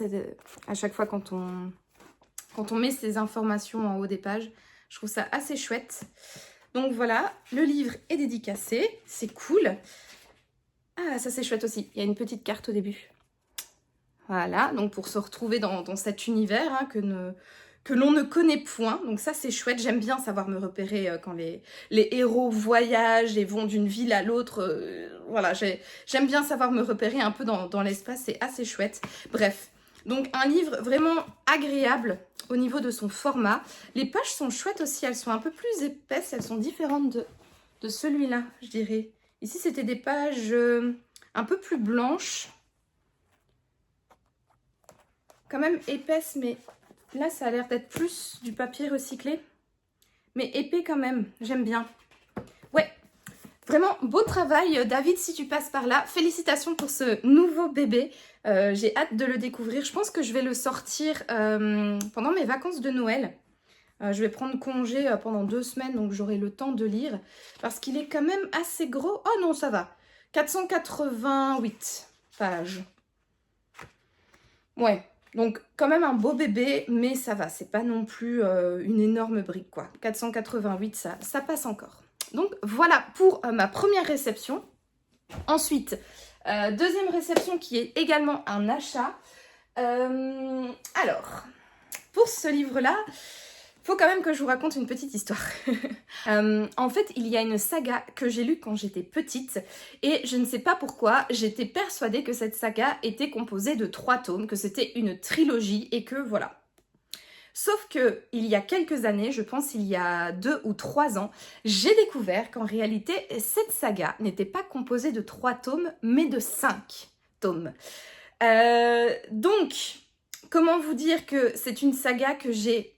à chaque fois quand on met ces informations en haut des pages. Je trouve ça assez chouette. Donc voilà, le livre est dédicacé, c'est cool. Ah, ça c'est chouette aussi, il y a une petite carte au début. Voilà, donc pour se retrouver dans cet univers hein, que l'on ne connaît point. Donc ça c'est chouette, j'aime bien savoir me repérer quand les héros voyagent et vont d'une ville à l'autre. Voilà, j'aime bien savoir me repérer un peu dans l'espace, c'est assez chouette. Bref, donc un livre vraiment agréable au niveau de son format. Les pages sont chouettes aussi, elles sont un peu plus épaisses, elles sont différentes de celui-là, je dirais. Ici, c'était des pages un peu plus blanches. Quand même épaisses, mais là, ça a l'air d'être plus du papier recyclé. Mais épais quand même, j'aime bien. Ouais, vraiment beau travail, David, si tu passes par là. Félicitations pour ce nouveau bébé. J'ai hâte de le découvrir. Je pense que je vais le sortir pendant mes vacances de Noël. Je vais prendre congé pendant 2 semaines, donc j'aurai le temps de lire. Parce qu'il est quand même assez gros. Oh non, ça va. 488 pages. Ouais, donc quand même un beau bébé, mais ça va. C'est pas non plus une énorme brique, quoi. 488, ça passe encore. Donc voilà pour ma première réception. Ensuite, deuxième réception qui est également un achat. Alors, pour ce livre-là, il faut quand même que je vous raconte une petite histoire. En fait, il y a une saga que j'ai lue quand j'étais petite et je ne sais pas pourquoi, j'étais persuadée que cette saga était composée de 3 tomes, que c'était une trilogie et que voilà. Sauf que il y a quelques années, je pense il y a 2 ou 3 ans, j'ai découvert qu'en réalité, cette saga n'était pas composée de 3 tomes, mais de 5 tomes. Donc, comment vous dire que c'est une saga que j'ai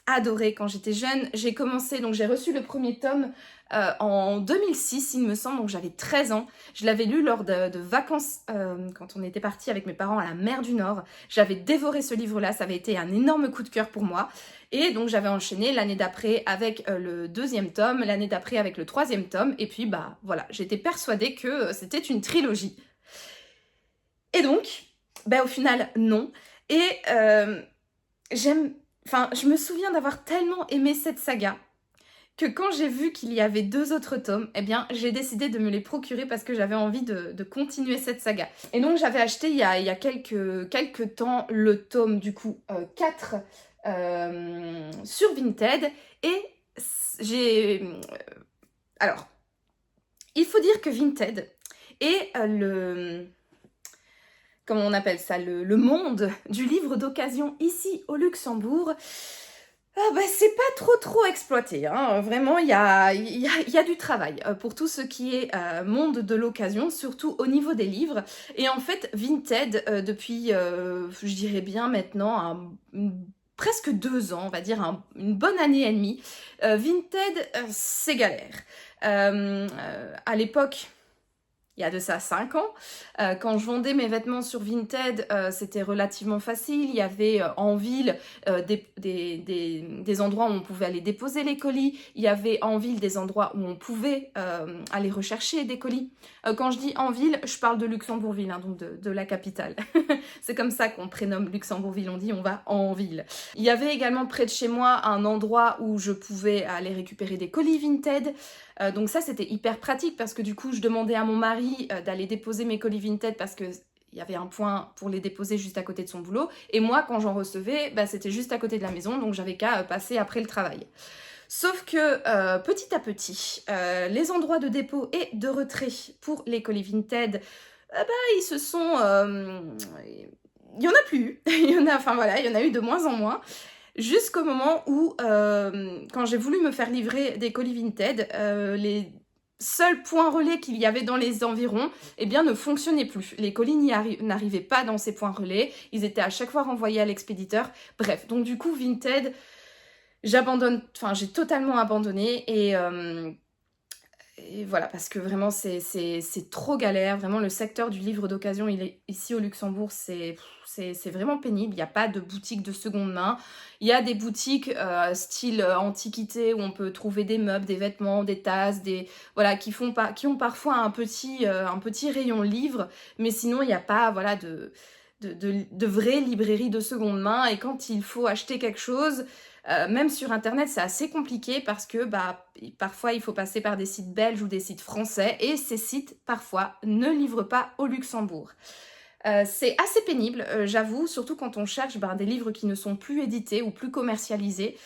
adorée quand j'étais jeune. J'ai commencé, donc j'ai reçu le premier tome en 2006, il me semble, donc j'avais 13 ans. Je l'avais lu lors de vacances, quand on était partis avec mes parents à la mer du Nord. J'avais dévoré ce livre-là, ça avait été un énorme coup de cœur pour moi. Et donc j'avais enchaîné l'année d'après avec le 2e tome, l'année d'après avec le 3e tome, et puis bah voilà, j'étais persuadée que c'était une trilogie. Et donc, bah au final, non. Et je me souviens d'avoir tellement aimé cette saga que quand j'ai vu qu'il y avait 2 autres tomes, eh bien, j'ai décidé de me les procurer parce que j'avais envie de continuer cette saga. Et donc, j'avais acheté il y a quelques temps le tome, du coup, 4 sur Vinted. Et j'ai... alors, il faut dire que Vinted est comment on appelle ça, le monde du livre d'occasion ici au Luxembourg. C'est pas trop exploité, hein. Vraiment il y a du travail pour tout ce qui est monde de l'occasion, surtout au niveau des livres. Et en fait Vinted depuis je dirais bien maintenant presque 2 ans, on va dire une bonne année et demie. Vinted, c'est galère. À l'époque, il y a de ça 5 ans, quand je vendais mes vêtements sur Vinted, c'était relativement facile. Il y avait en ville des endroits où on pouvait aller déposer les colis. Il y avait en ville des endroits où on pouvait aller rechercher des colis. Quand je dis en ville, je parle de Luxembourgville, hein, donc de la capitale. C'est comme ça qu'on prénomme Luxembourgville, on dit on va en ville. Il y avait également près de chez moi un endroit où je pouvais aller récupérer des colis Vinted. Donc ça, c'était hyper pratique parce que du coup, je demandais à mon mari d'aller déposer mes colis Vinted parce que il y avait un point pour les déposer juste à côté de son boulot. Et moi, quand j'en recevais, c'était juste à côté de la maison, donc j'avais qu'à passer après le travail. Sauf que petit à petit, les endroits de dépôt et de retrait pour les colis Vinted, ils se sont... il n'y en a plus. Il y en a eu de moins en moins. Jusqu'au moment où, quand j'ai voulu me faire livrer des colis Vinted, les seuls points relais qu'il y avait dans les environs, ne fonctionnaient plus. Les colis n'arrivaient pas dans ces points relais. Ils étaient à chaque fois renvoyés à l'expéditeur. Bref, donc du coup, Vinted, j'ai totalement abandonné et voilà, parce que vraiment, c'est trop galère. Vraiment, le secteur du livre d'occasion, ici au Luxembourg, c'est vraiment pénible. Il n'y a pas de boutique de seconde main. Il y a des boutiques style antiquité où on peut trouver des meubles, des vêtements, des tasses, qui ont parfois un petit rayon livre. Mais sinon, il n'y a pas de vraie librairie de seconde main. Et quand il faut acheter quelque chose... même sur internet, c'est assez compliqué parce que parfois il faut passer par des sites belges ou des sites français et ces sites parfois ne livrent pas au Luxembourg. C'est assez pénible, j'avoue, surtout quand on cherche des livres qui ne sont plus édités ou plus commercialisés.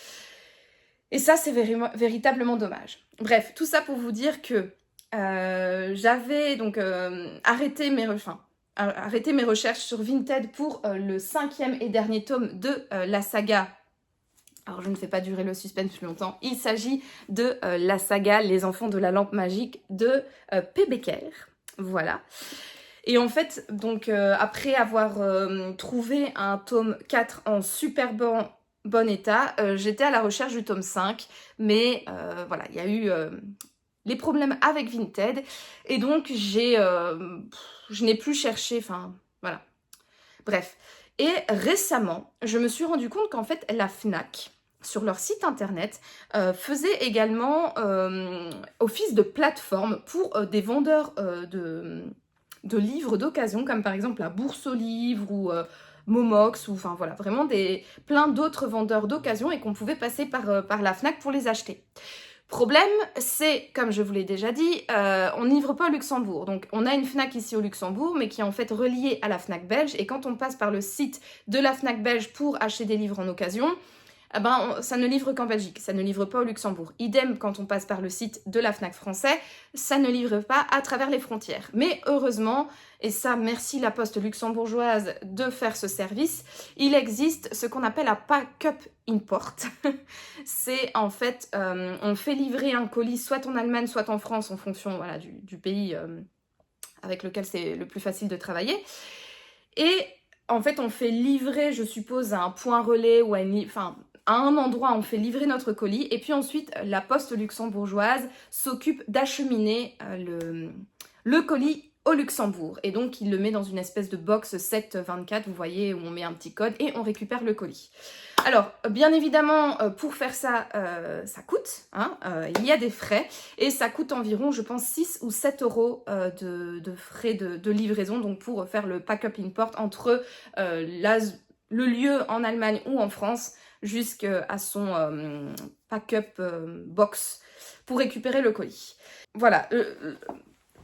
Et ça, c'est véritablement dommage. Bref, tout ça pour vous dire que j'avais donc arrêté mes recherches sur Vinted pour le 5e et dernier tome de la saga. Alors, je ne fais pas durer le suspense plus longtemps. Il s'agit de la saga Les Enfants de la Lampe Magique de P. Becker. Voilà. Et en fait, donc, après avoir trouvé un tome 4 en super bon état, j'étais à la recherche du tome 5. Mais il y a eu les problèmes avec Vinted. Et donc, je n'ai plus cherché. Voilà. Bref. Et récemment, je me suis rendu compte qu'en fait, la Fnac, sur leur site internet, faisait également office de plateforme pour des vendeurs de livres d'occasion, comme par exemple la Bourse aux livres ou Momox, ou vraiment plein d'autres vendeurs d'occasion et qu'on pouvait passer par la Fnac pour les acheter. Problème, c'est, comme je vous l'ai déjà dit, on ne livre pas au Luxembourg. Donc, on a une Fnac ici au Luxembourg, mais qui est en fait reliée à la Fnac belge. Et quand on passe par le site de la Fnac belge pour acheter des livres en occasion, ça ne livre qu'en Belgique, ça ne livre pas au Luxembourg. Idem, quand on passe par le site de la Fnac français, ça ne livre pas à travers les frontières. Mais heureusement, et ça, merci la Poste luxembourgeoise de faire ce service, il existe ce qu'on appelle un pack-up import. C'est en fait, on fait livrer un colis soit en Allemagne, soit en France, en fonction du pays avec lequel c'est le plus facile de travailler. Et en fait, on fait livrer, je suppose, à un point relais ou à un endroit, on fait livrer notre colis. Et puis ensuite, la Poste luxembourgeoise s'occupe d'acheminer le colis au Luxembourg. Et donc, il le met dans une espèce de box 724, vous voyez, où on met un petit code et on récupère le colis. Alors, bien évidemment, pour faire ça, ça coûte. Il y a des frais. Et ça coûte environ, je pense, 6 ou 7 euros de frais de livraison. Donc, pour faire le pack-up import entre le lieu en Allemagne ou en France jusqu'à son pack-up box pour récupérer le colis. Voilà.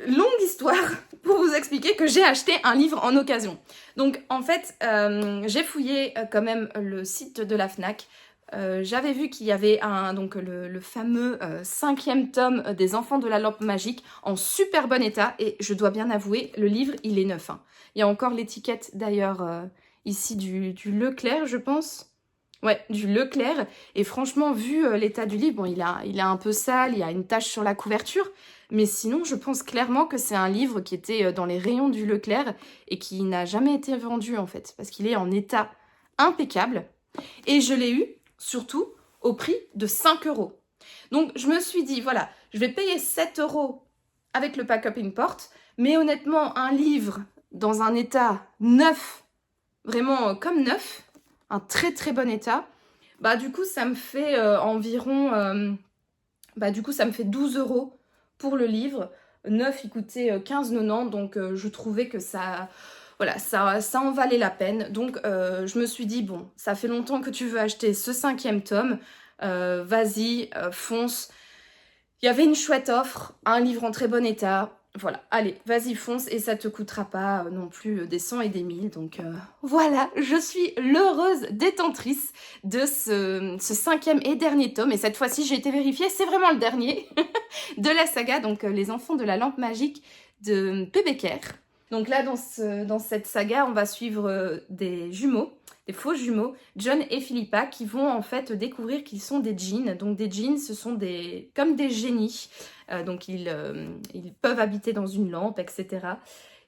Longue histoire pour vous expliquer que j'ai acheté un livre en occasion. Donc en fait, j'ai fouillé quand même le site de la Fnac. J'avais vu qu'il y avait le fameux 5e tome des Enfants de la Lampe Magique en super bon état. Et je dois bien avouer, le livre, il est neuf. Il y a encore l'étiquette d'ailleurs ici du Leclerc, je pense. Ouais, du Leclerc. Et franchement, vu l'état du livre, bon, il est un peu sale, il y a une tache sur la couverture. Mais sinon, je pense clairement que c'est un livre qui était dans les rayons du Leclerc et qui n'a jamais été vendu, en fait. Parce qu'il est en état impeccable. Et je l'ai eu, surtout, au prix de 5 euros. Donc, je me suis dit, voilà, je vais payer 7 euros avec le pack-up import, mais honnêtement, un livre dans un état neuf, vraiment comme neuf, un très très bon état, bah du coup, ça me fait environ, du coup, ça me fait 12 euros pour le livre. Neuf, il coûtait 15,90, donc je trouvais que ça... Voilà, ça en valait la peine. Donc, je me suis dit, bon, ça fait longtemps que tu veux acheter ce 5e tome. Vas-y, fonce. Il y avait une chouette offre, un livre en très bon état. Voilà, allez, vas-y, fonce et ça te coûtera pas non plus des 100 et des 1000. Donc voilà, je suis l'heureuse détentrice de ce 5e et dernier tome. Et cette fois-ci, j'ai été vérifiée, c'est vraiment le dernier de la saga, donc Les Enfants de la Lampe Magique de P. Becker. Donc là, dans cette saga, on va suivre des jumeaux, des faux jumeaux, John et Philippa, qui vont en fait découvrir qu'ils sont des djinns. Donc des djinns, ce sont comme des génies. Donc ils peuvent habiter dans une lampe, etc.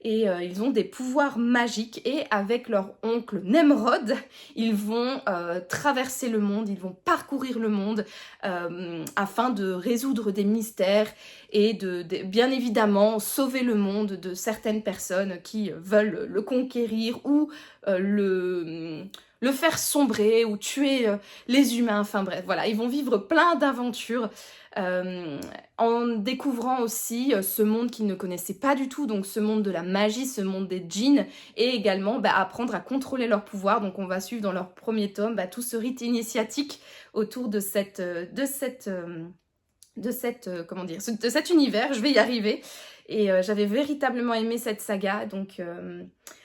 Et ils ont des pouvoirs magiques. Et avec leur oncle Nemrod, ils vont traverser le monde, ils vont parcourir le monde afin de résoudre des mystères et bien évidemment sauver le monde de certaines personnes qui veulent le conquérir ou le faire sombrer ou tuer les humains. Enfin bref, voilà, ils vont vivre plein d'aventures en découvrant aussi ce monde qu'ils ne connaissaient pas du tout, donc ce monde de la magie, ce monde des djinns, et également apprendre à contrôler leurs pouvoirs. Donc on va suivre dans leur premier tome tout ce rite initiatique autour de cet univers. Je vais y arriver. Et j'avais véritablement aimé cette saga, donc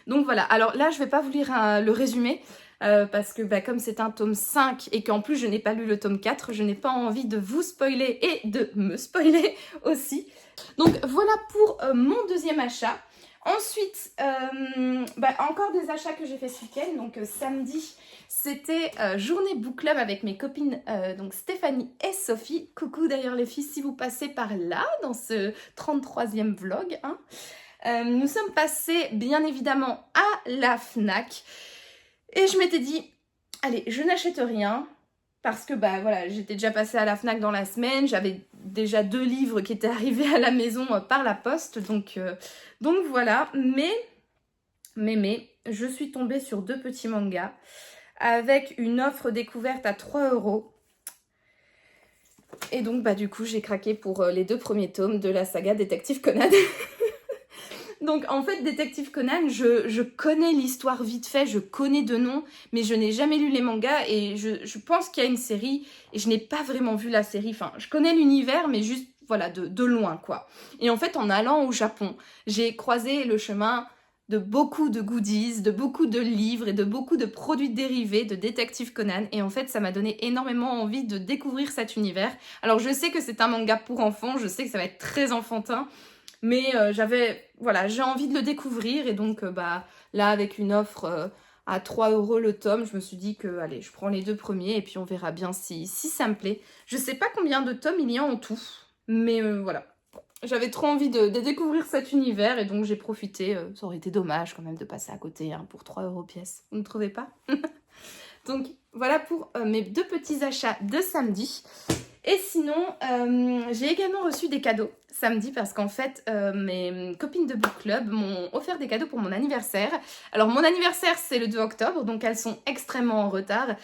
voilà. Alors là, je vais pas vous lire le résumé, parce que comme c'est un tome 5 et qu'en plus je n'ai pas lu le tome 4, je n'ai pas envie de vous spoiler et de me spoiler aussi. Donc voilà pour mon deuxième achat. Ensuite, encore des achats que j'ai fait ce week-end. Donc samedi, c'était journée book club avec mes copines, donc Stéphanie et Sophie. Coucou d'ailleurs les filles si vous passez par là dans ce 33e vlog. Nous sommes passés bien évidemment à la Fnac. Et je m'étais dit, allez, je n'achète rien. Parce que voilà, j'étais déjà passée à la Fnac dans la semaine, j'avais déjà 2 livres qui étaient arrivés à la maison par la poste, donc voilà. Mais, je suis tombée sur 2 petits mangas avec une offre découverte à 3 euros. Et donc du coup, j'ai craqué pour les 2 premiers tomes de la saga Détective Conan. Donc en fait, Détective Conan, je connais l'histoire vite fait, je connais de nom, mais je n'ai jamais lu les mangas et je pense qu'il y a une série et je n'ai pas vraiment vu la série. Enfin, je connais l'univers, mais juste, voilà, de loin, quoi. Et en fait, en allant au Japon, j'ai croisé le chemin de beaucoup de goodies, de beaucoup de livres et de beaucoup de produits dérivés de Détective Conan. Et en fait, ça m'a donné énormément envie de découvrir cet univers. Alors, je sais que c'est un manga pour enfants, je sais que ça va être très enfantin, mais j'ai envie de le découvrir et donc là avec une offre à 3 euros le tome, je me suis dit que allez, je prends les 2 premiers et puis on verra bien si ça me plaît. Je sais pas combien de tomes il y a en tout, mais voilà. J'avais trop envie de découvrir cet univers et donc j'ai profité. Ça aurait été dommage quand même de passer à côté pour 3 euros pièce. Vous ne trouvez pas? Donc voilà pour mes 2 petits achats de samedi. Et sinon, j'ai également reçu des cadeaux samedi parce qu'en fait, mes copines de book club m'ont offert des cadeaux pour mon anniversaire. Alors, mon anniversaire, c'est le 2 octobre, donc elles sont extrêmement en retard,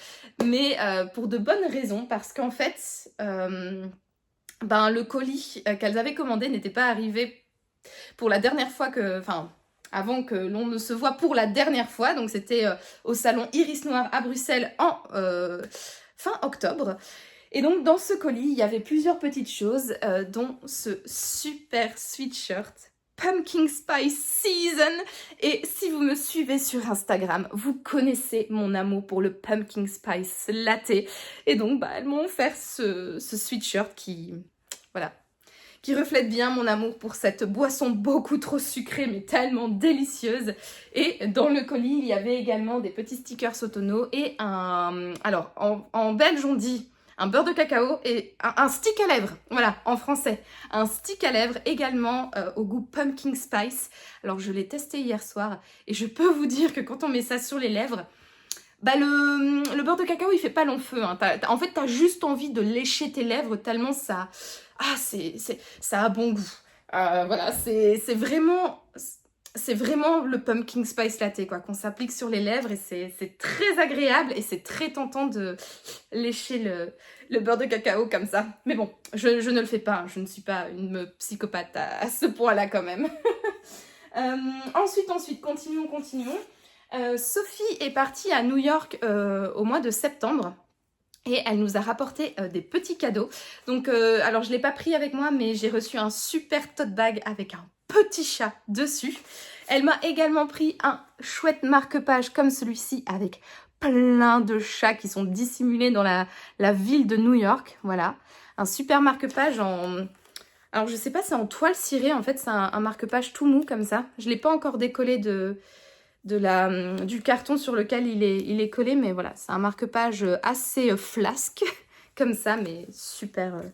mais pour de bonnes raisons, parce qu'en fait, le colis qu'elles avaient commandé n'était pas arrivé pour la dernière fois avant que l'on ne se voit pour la dernière fois. Donc, c'était au salon Iris Noir à Bruxelles en fin octobre. Et donc dans ce colis, il y avait plusieurs petites choses, dont ce super sweatshirt Pumpkin Spice Season. Et si vous me suivez sur Instagram, vous connaissez mon amour pour le Pumpkin Spice Latte. Et donc elles m'ont offert ce sweatshirt qui reflète bien mon amour pour cette boisson beaucoup trop sucrée mais tellement délicieuse. Et dans le colis, il y avait également des petits stickers Sotono et alors en belge on dit un beurre de cacao et un stick à lèvres, voilà, en français. Un stick à lèvres également au goût pumpkin spice. Alors je l'ai testé hier soir et je peux vous dire que quand on met ça sur les lèvres, Bah le beurre de cacao il fait pas long feu, hein. En fait t'as juste envie de lécher tes lèvres tellement ça... Ah ça a bon goût. Voilà, c'est vraiment le pumpkin spice latte quoi, qu'on s'applique sur les lèvres et c'est très agréable et c'est très tentant de lécher le beurre de cacao comme ça. Mais bon, je ne le fais pas, hein. Je ne suis pas une psychopathe à ce point-là quand même. Ensuite, continuons. Sophie est partie à New York au mois de septembre. Et elle nous a rapporté des petits cadeaux. Donc, alors je ne l'ai pas pris avec moi, mais j'ai reçu un super tote bag avec un petit chat dessus. Elle m'a également pris un chouette marque-page comme celui-ci avec plein de chats qui sont dissimulés dans la ville de New York. Voilà, un super marque-page en... Alors je sais pas, c'est en toile cirée, en fait c'est un marque-page tout mou comme ça. Je ne l'ai pas encore décollé du carton sur lequel il est collé, mais voilà, c'est un marque-page assez flasque, comme ça, mais super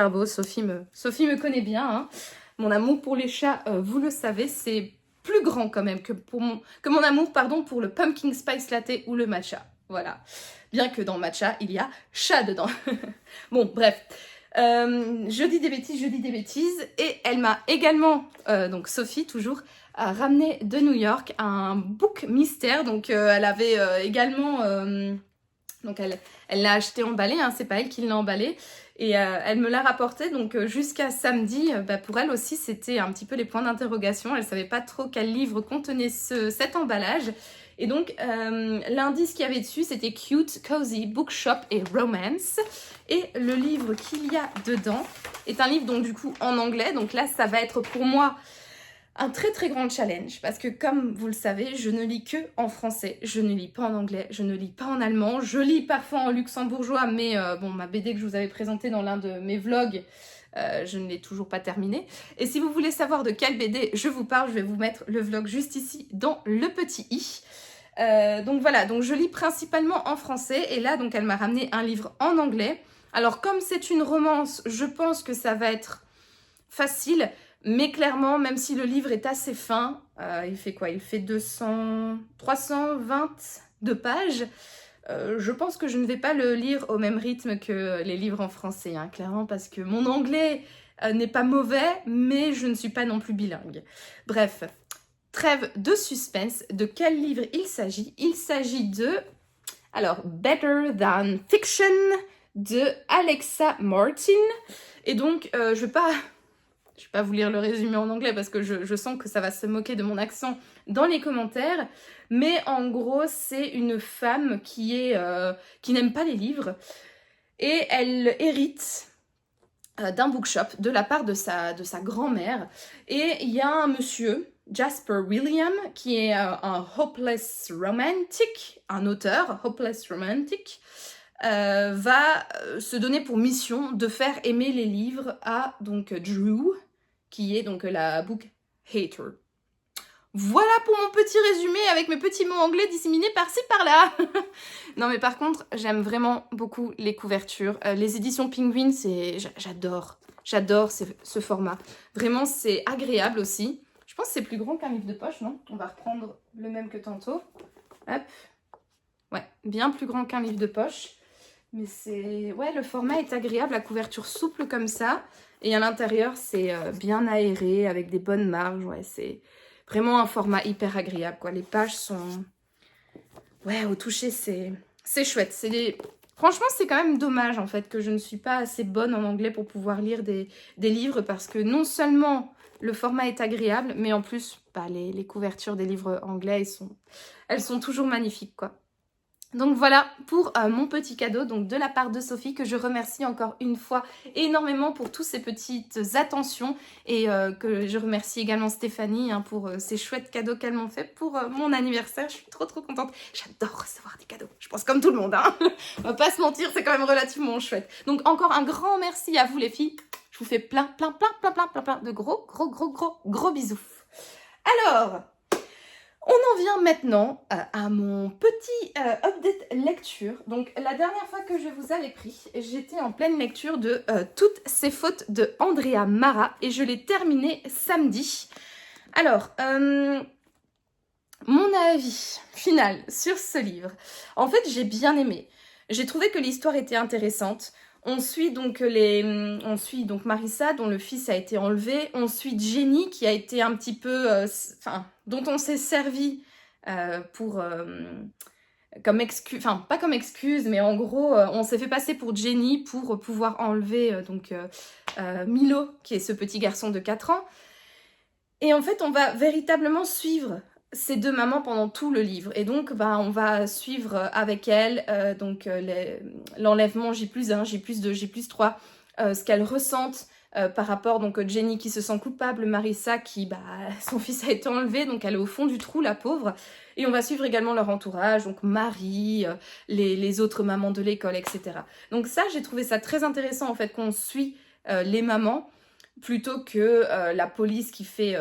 beau. Sophie me connaît bien, hein. Mon amour pour les chats, vous le savez, c'est plus grand quand même que mon amour pour le pumpkin spice latte ou le matcha. Voilà, bien que dans matcha, il y a chat dedans. Bon, bref. Je dis des bêtises, et elle m'a également, donc Sophie toujours, ramené de New York un book mystère. Donc elle avait également, donc elle l'a acheté emballé, hein, c'est pas elle qui l'a emballé, et elle me l'a rapporté. Donc jusqu'à samedi, pour elle aussi c'était un petit peu les points d'interrogation. Elle savait pas trop quel livre contenait cet emballage. Et donc, l'indice qu'il y avait dessus, c'était Cute, Cozy, Bookshop et Romance. Et le livre qu'il y a dedans est un livre, donc du coup, en anglais. Donc là, ça va être pour moi un très grand challenge. Parce que comme vous le savez, je ne lis que en français. Je ne lis pas en anglais, je ne lis pas en allemand. Je lis parfois en luxembourgeois, mais bon, ma BD que je vous avais présentée dans l'un de mes vlogs, je ne l'ai toujours pas terminé. Et si vous voulez savoir de quelle BD je vous parle, je vais vous mettre le vlog juste ici dans le petit i. Donc voilà, donc je lis principalement en français. Et là, donc elle m'a ramené un livre en anglais. Alors comme c'est une romance, je pense que ça va être facile. Mais clairement, même si le livre est assez fin, il fait quoi? Il fait 322 pages. Je pense que je ne vais pas le lire au même rythme que les livres en français, hein, clairement, parce que mon anglais n'est pas mauvais, mais je ne suis pas non plus bilingue. Bref, trêve de suspense. De quel livre il s'agit? Il s'agit de... Alors, Better Than Fiction de Alexa Martin. Et donc, je vais pas vous lire le résumé en anglais parce que je sens que ça va se moquer de mon accent dans les commentaires. Mais en gros, c'est une femme qui n'aime pas les livres. Et elle hérite d'un bookshop de la part de sa grand-mère. Et il y a un monsieur, Jasper William, qui est un hopeless romantic, un auteur hopeless romantic, va se donner pour mission de faire aimer les livres à donc Drew, qui est donc la book hater. Voilà pour mon petit résumé avec mes petits mots anglais disséminés par-ci par-là. Non mais par contre, j'aime vraiment beaucoup les couvertures. Les éditions Penguin, j'adore ce format. Vraiment, c'est agréable aussi. Je pense que c'est plus grand qu'un livre de poche, non? On va reprendre le même que tantôt. Hop. Ouais, bien plus grand qu'un livre de poche. Mais c'est... Ouais, le format est agréable, la couverture souple comme ça. Et à l'intérieur, c'est bien aéré, avec des bonnes marges. Ouais, c'est vraiment un format hyper agréable, quoi. Les pages sont... Ouais, au toucher, c'est chouette. Franchement, c'est quand même dommage, en fait, que je ne suis pas assez bonne en anglais pour pouvoir lire des livres. Parce que non seulement le format est agréable, mais en plus, les couvertures des livres anglais, elles sont toujours magnifiques, quoi. Donc voilà pour mon petit cadeau donc de la part de Sophie, que je remercie encore une fois énormément pour toutes ces petites attentions, et que je remercie également Stéphanie pour ces chouettes cadeaux qu'elles m'ont fait pour mon anniversaire. Je suis trop contente. J'adore recevoir des cadeaux, je pense comme tout le monde, hein. On va pas se mentir, c'est quand même relativement chouette. Donc encore un grand merci à vous les filles. Je vous fais plein de gros bisous. Alors... on en vient maintenant à mon petit update lecture. Donc la dernière fois que je vous avais pris, j'étais en pleine lecture de Toutes ces fautes de Andrea Mara, et je l'ai terminé samedi. Alors, mon avis final sur ce livre. En fait, j'ai bien aimé. J'ai trouvé que l'histoire était intéressante. On suit donc Marissa, dont le fils a été enlevé. On suit Jenny, qui a été un petit peu... dont on s'est servi pour... comme excuse... Enfin, pas comme excuse, mais en gros, on s'est fait passer pour Jenny pour pouvoir enlever Milo, qui est ce petit garçon de 4 ans. Et en fait, on va véritablement suivre ces deux mamans pendant tout le livre. Et donc, on va suivre avec elles l'enlèvement J+1, J+2, J+3, ce qu'elles ressentent par rapport donc Jenny qui se sent coupable, Marissa qui, son fils a été enlevé, donc elle est au fond du trou, la pauvre. Et on va suivre également leur entourage, donc Marie, les autres mamans de l'école, etc. Donc ça, j'ai trouvé ça très intéressant en fait qu'on suit les mamans plutôt que la police qui fait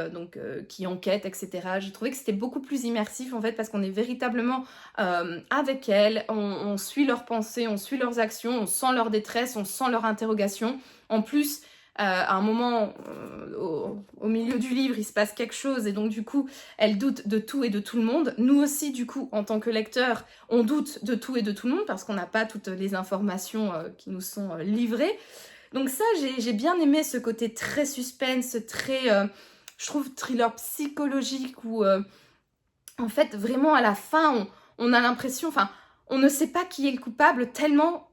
qui enquête, etc. J'ai trouvé que c'était beaucoup plus immersif en fait parce qu'on est véritablement avec elles, on suit leurs pensées, on suit leurs actions, on sent leur détresse, on sent leur interrogation. En plus, à un moment, au milieu du livre, il se passe quelque chose et donc du coup, elles doutent de tout et de tout le monde. Nous aussi, du coup, en tant que lecteurs, on doute de tout et de tout le monde parce qu'on n'a pas toutes les informations qui nous sont livrées. Donc ça, j'ai bien aimé ce côté très suspense, très, je trouve, thriller psychologique où, en fait, vraiment, à la fin, on a l'impression, on ne sait pas qui est le coupable tellement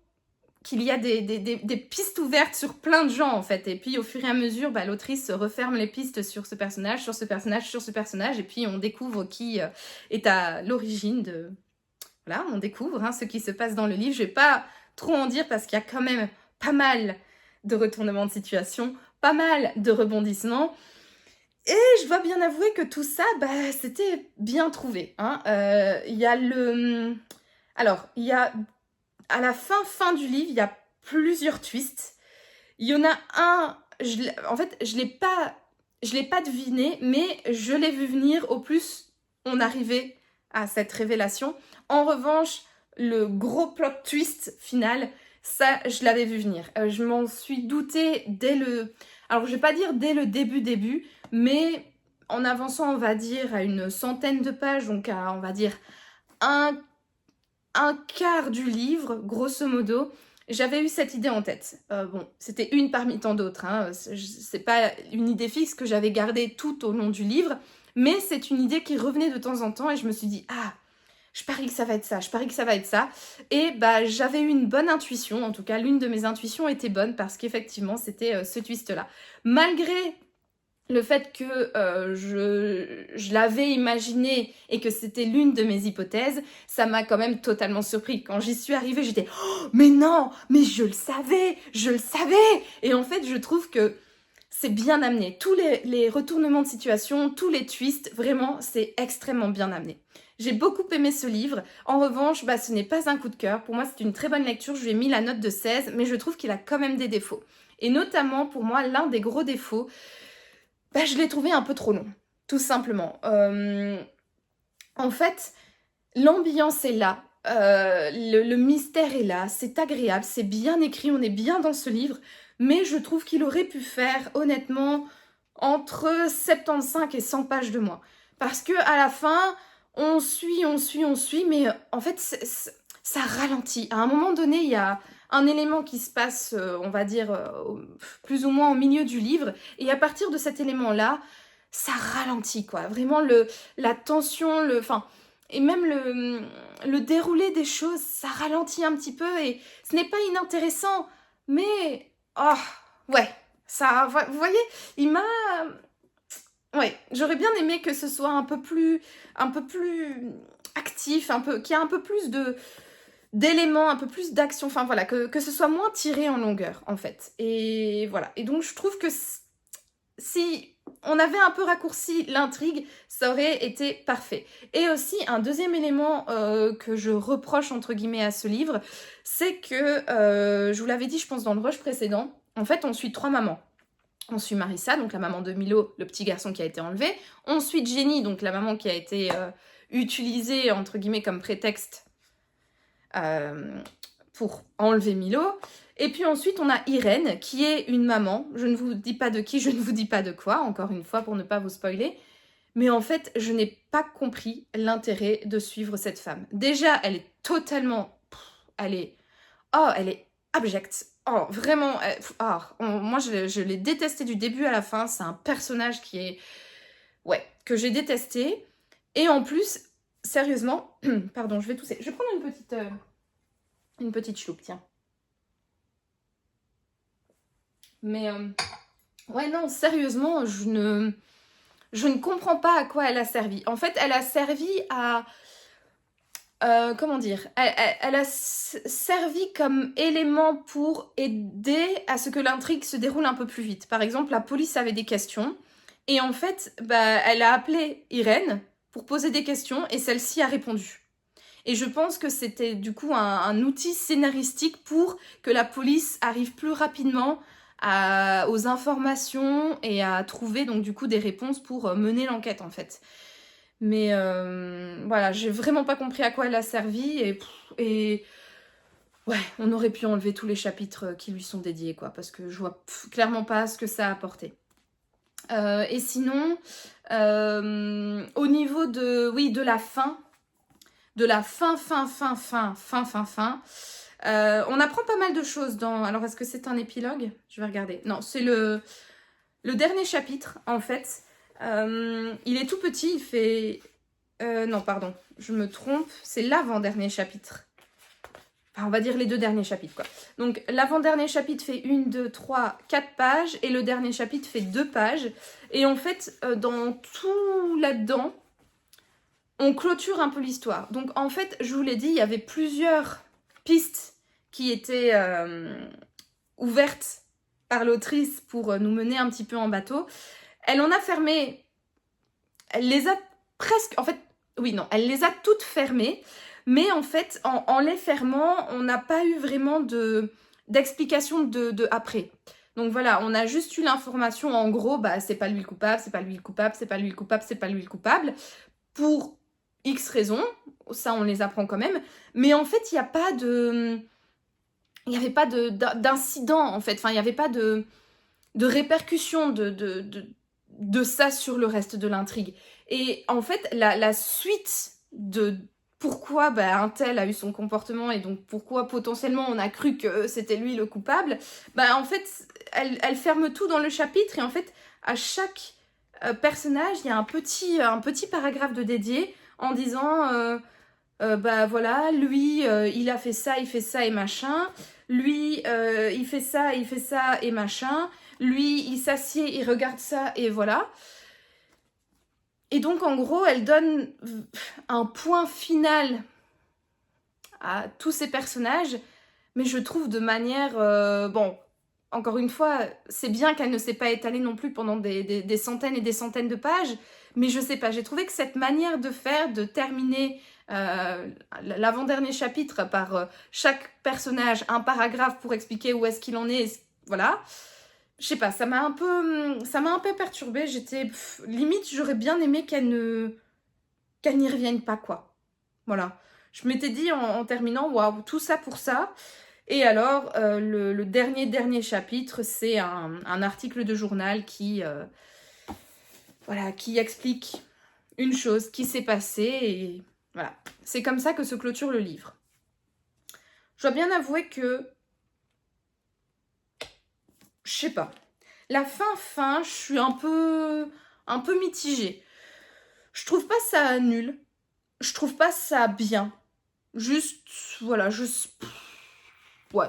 qu'il y a des pistes ouvertes sur plein de gens, en fait. Et puis, au fur et à mesure, l'autrice referme les pistes sur ce personnage, sur ce personnage, sur ce personnage, et puis on découvre qui est à l'origine de... Voilà, on découvre ce qui se passe dans le livre. Je vais pas trop en dire parce qu'il y a quand même pas mal de retournements de situation, pas mal de rebondissements. Et je dois bien avouer que tout ça, c'était bien trouvé. Il y a Alors, il y a... À la fin du livre, il y a plusieurs twists. Il y en a un... En fait, je l'ai pas deviné, mais je l'ai vu venir au plus on arrivait à cette révélation. En revanche, le gros plot twist final... Ça, je l'avais vu venir. Je m'en suis doutée dès le... Alors, je vais pas dire dès le début, mais en avançant, on va dire, à une centaine de pages, donc à, on va dire, un quart du livre, grosso modo, j'avais eu cette idée en tête. C'était une parmi tant d'autres. C'est pas une idée fixe que j'avais gardée tout au long du livre, mais c'est une idée qui revenait de temps en temps et je me suis dit, je parie que ça va être ça, je parie que ça va être ça. Et j'avais eu une bonne intuition, en tout cas l'une de mes intuitions était bonne parce qu'effectivement c'était ce twist-là. Malgré le fait que je l'avais imaginé et que c'était l'une de mes hypothèses, ça m'a quand même totalement surpris. Quand j'y suis arrivée, j'étais « Oh, mais non, mais je le savais !» Et en fait, je trouve que c'est bien amené. Tous les retournements de situation, tous les twists, vraiment, c'est extrêmement bien amené. J'ai beaucoup aimé ce livre. En revanche, ce n'est pas un coup de cœur. Pour moi, c'est une très bonne lecture. Je lui ai mis la note de 16, mais je trouve qu'il a quand même des défauts. Et notamment, pour moi, l'un des gros défauts, je l'ai trouvé un peu trop long, tout simplement. En fait, l'ambiance est là. Le mystère est là. C'est agréable, c'est bien écrit, on est bien dans ce livre. Mais je trouve qu'il aurait pu faire, honnêtement, entre 75 et 100 pages de moins. Parce que à la fin... On suit, mais en fait, ça ralentit. À un moment donné, il y a un élément qui se passe, on va dire, plus ou moins au milieu du livre. Et à partir de cet élément-là, ça ralentit, quoi. Vraiment, la tension, et même le déroulé des choses, ça ralentit un petit peu. Et ce n'est pas inintéressant, mais... Oh, ouais, ça... Vous voyez, il m'a... Ouais, j'aurais bien aimé que ce soit un peu plus actif, qu'il y ait un peu plus d'éléments, un peu plus d'action, voilà, que ce soit moins tiré en longueur, en fait. Et voilà, et donc je trouve que si on avait un peu raccourci l'intrigue, ça aurait été parfait. Et aussi, un deuxième élément que je reproche, entre guillemets, à ce livre, c'est que, je vous l'avais dit, je pense, dans le rush précédent, en fait, on suit 3 mamans. On suit Marissa, donc la maman de Milo, le petit garçon qui a été enlevé. On suit Jenny, donc la maman qui a été utilisée, entre guillemets, comme prétexte pour enlever Milo. Et puis ensuite, on a Irène, qui est une maman. Je ne vous dis pas de qui, je ne vous dis pas de quoi, encore une fois, pour ne pas vous spoiler. Mais en fait, je n'ai pas compris l'intérêt de suivre cette femme. Déjà, elle est totalement... elle est... Oh, elle est abjecte. Oh, vraiment... moi, je l'ai détestée du début à la fin. C'est un personnage qui est... Ouais, que j'ai détesté. Et en plus, sérieusement... Pardon, je vais tousser. Je vais prendre une petite chloupe, tiens. Mais... ouais, non, sérieusement, je ne comprends pas à quoi elle a servi. En fait, elle a servi à... comment dire, elle a servi comme élément pour aider à ce que l'intrigue se déroule un peu plus vite. Par exemple, la police avait des questions et en fait, elle a appelé Irène pour poser des questions et celle-ci a répondu. Et je pense que c'était du coup un outil scénaristique pour que la police arrive plus rapidement aux informations et à trouver donc du coup des réponses pour mener l'enquête en fait. Mais voilà, j'ai vraiment pas compris à quoi elle a servi et ouais, on aurait pu enlever tous les chapitres qui lui sont dédiés quoi, parce que je vois clairement pas ce que ça a apporté. Et sinon, au niveau de la fin, on apprend pas mal de choses dans... Alors, est-ce que c'est un épilogue? Je vais regarder. Non, c'est le dernier chapitre, en fait. Il est tout petit, il fait... non, pardon, je me trompe. C'est l'avant-dernier chapitre. Enfin, on va dire les 2 derniers chapitres, quoi. Donc, l'avant-dernier chapitre fait 1, 2, 3, 4 pages. Et le dernier chapitre fait 2 pages. Et en fait, dans tout là-dedans, on clôture un peu l'histoire. Donc, en fait, je vous l'ai dit, il y avait plusieurs pistes qui étaient ouvertes par l'autrice pour nous mener un petit peu en bateau. Elle en a fermé... Elle les a presque... En fait, oui, non, elle les a toutes fermées. Mais en fait, en les fermant, on n'a pas eu vraiment d'explication de après. Donc voilà, on a juste eu l'information, en gros, c'est pas lui le coupable, c'est pas lui le coupable, c'est pas lui le coupable, c'est pas lui le coupable. Pour X raisons, ça on les apprend quand même. Mais en fait, il n'y a pas de... Il n'y avait pas d'incident, en fait. Enfin, il n'y avait pas de répercussions de ça sur le reste de l'intrigue. Et en fait, la suite de pourquoi un tel a eu son comportement et donc pourquoi potentiellement on a cru que c'était lui le coupable, en fait, elle ferme tout dans le chapitre et en fait, à chaque personnage, il y a un petit paragraphe de dédié en disant voilà, lui, il a fait ça, il fait ça et machin. Lui, il fait ça et machin. Lui, il s'assied, il regarde ça et voilà. Et donc, en gros, elle donne un point final à tous ces personnages, mais je trouve de manière... bon, encore une fois, c'est bien qu'elle ne s'est pas étalée non plus pendant des centaines et des centaines de pages, mais je sais pas, j'ai trouvé que cette manière de faire, de terminer l'avant-dernier chapitre par chaque personnage, un paragraphe pour expliquer où est-ce qu'il en est, voilà... Je sais pas, ça m'a un peu perturbée. J'étais limite, j'aurais bien aimé qu'elle n'y revienne pas, quoi. Voilà. Je m'étais dit en terminant, waouh, tout ça pour ça. Et alors, le dernier chapitre, c'est un article de journal qui explique une chose qui s'est passée. Et voilà. C'est comme ça que se clôture le livre. Je dois bien avouer que je sais pas. La fin, je suis un peu mitigée. Je trouve pas ça nul. Je trouve pas ça bien. Juste, voilà, ouais.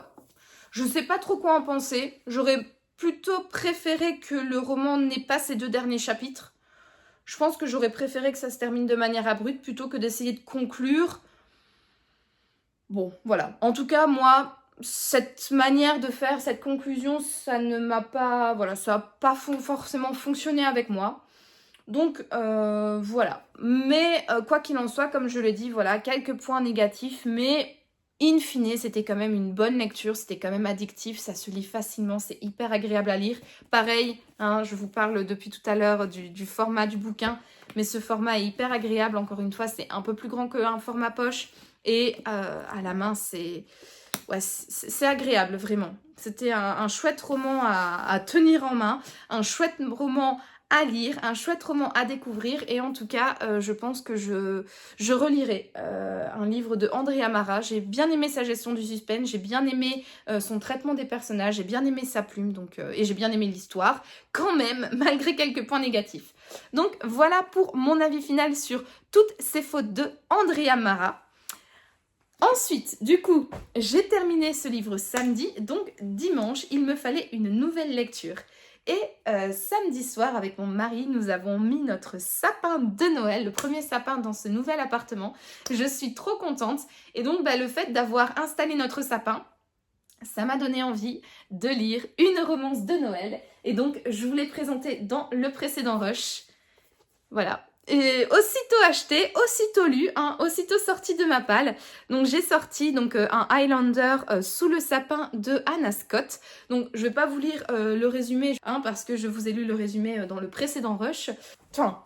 Je sais pas trop quoi en penser. J'aurais plutôt préféré que le roman n'ait pas ces 2 derniers chapitres. Je pense que j'aurais préféré que ça se termine de manière abrupte plutôt que d'essayer de conclure. Bon, voilà. En tout cas, moi... cette manière de faire cette conclusion, ça ne m'a pas... Voilà, ça n'a pas forcément fonctionné avec moi. Donc, voilà. Mais, quoi qu'il en soit, comme je l'ai dit, voilà, quelques points négatifs. Mais, in fine, c'était quand même une bonne lecture. C'était quand même addictif. Ça se lit facilement. C'est hyper agréable à lire. Pareil, hein, je vous parle depuis tout à l'heure du format du bouquin. Mais ce format est hyper agréable. Encore une fois, c'est un peu plus grand qu'un format poche. Et à la main, c'est... Ouais, c'est agréable, vraiment. C'était un chouette roman à tenir en main, un chouette roman à lire, un chouette roman à découvrir et en tout cas je pense que je relirai un livre de Andrea Mara. J'ai bien aimé sa gestion du suspense, j'ai bien aimé son traitement des personnages, j'ai bien aimé sa plume et j'ai bien aimé l'histoire quand même malgré quelques points négatifs. Donc voilà pour mon avis final sur toutes ces fautes de Andrea Mara. Ensuite, du coup, j'ai terminé ce livre samedi, donc dimanche, il me fallait une nouvelle lecture. Et samedi soir, avec mon mari, nous avons mis notre sapin de Noël, le premier sapin dans ce nouvel appartement. Je suis trop contente. Et donc, le fait d'avoir installé notre sapin, ça m'a donné envie de lire une romance de Noël. Et donc, je vous l'ai présentée dans le précédent rush. Voilà. Et aussitôt acheté, aussitôt lu, aussitôt sorti de ma palle. Donc j'ai sorti un Highlander sous le sapin de Anna Scott. Donc je vais pas vous lire le résumé parce que je vous ai lu le résumé dans le précédent rush. Enfin,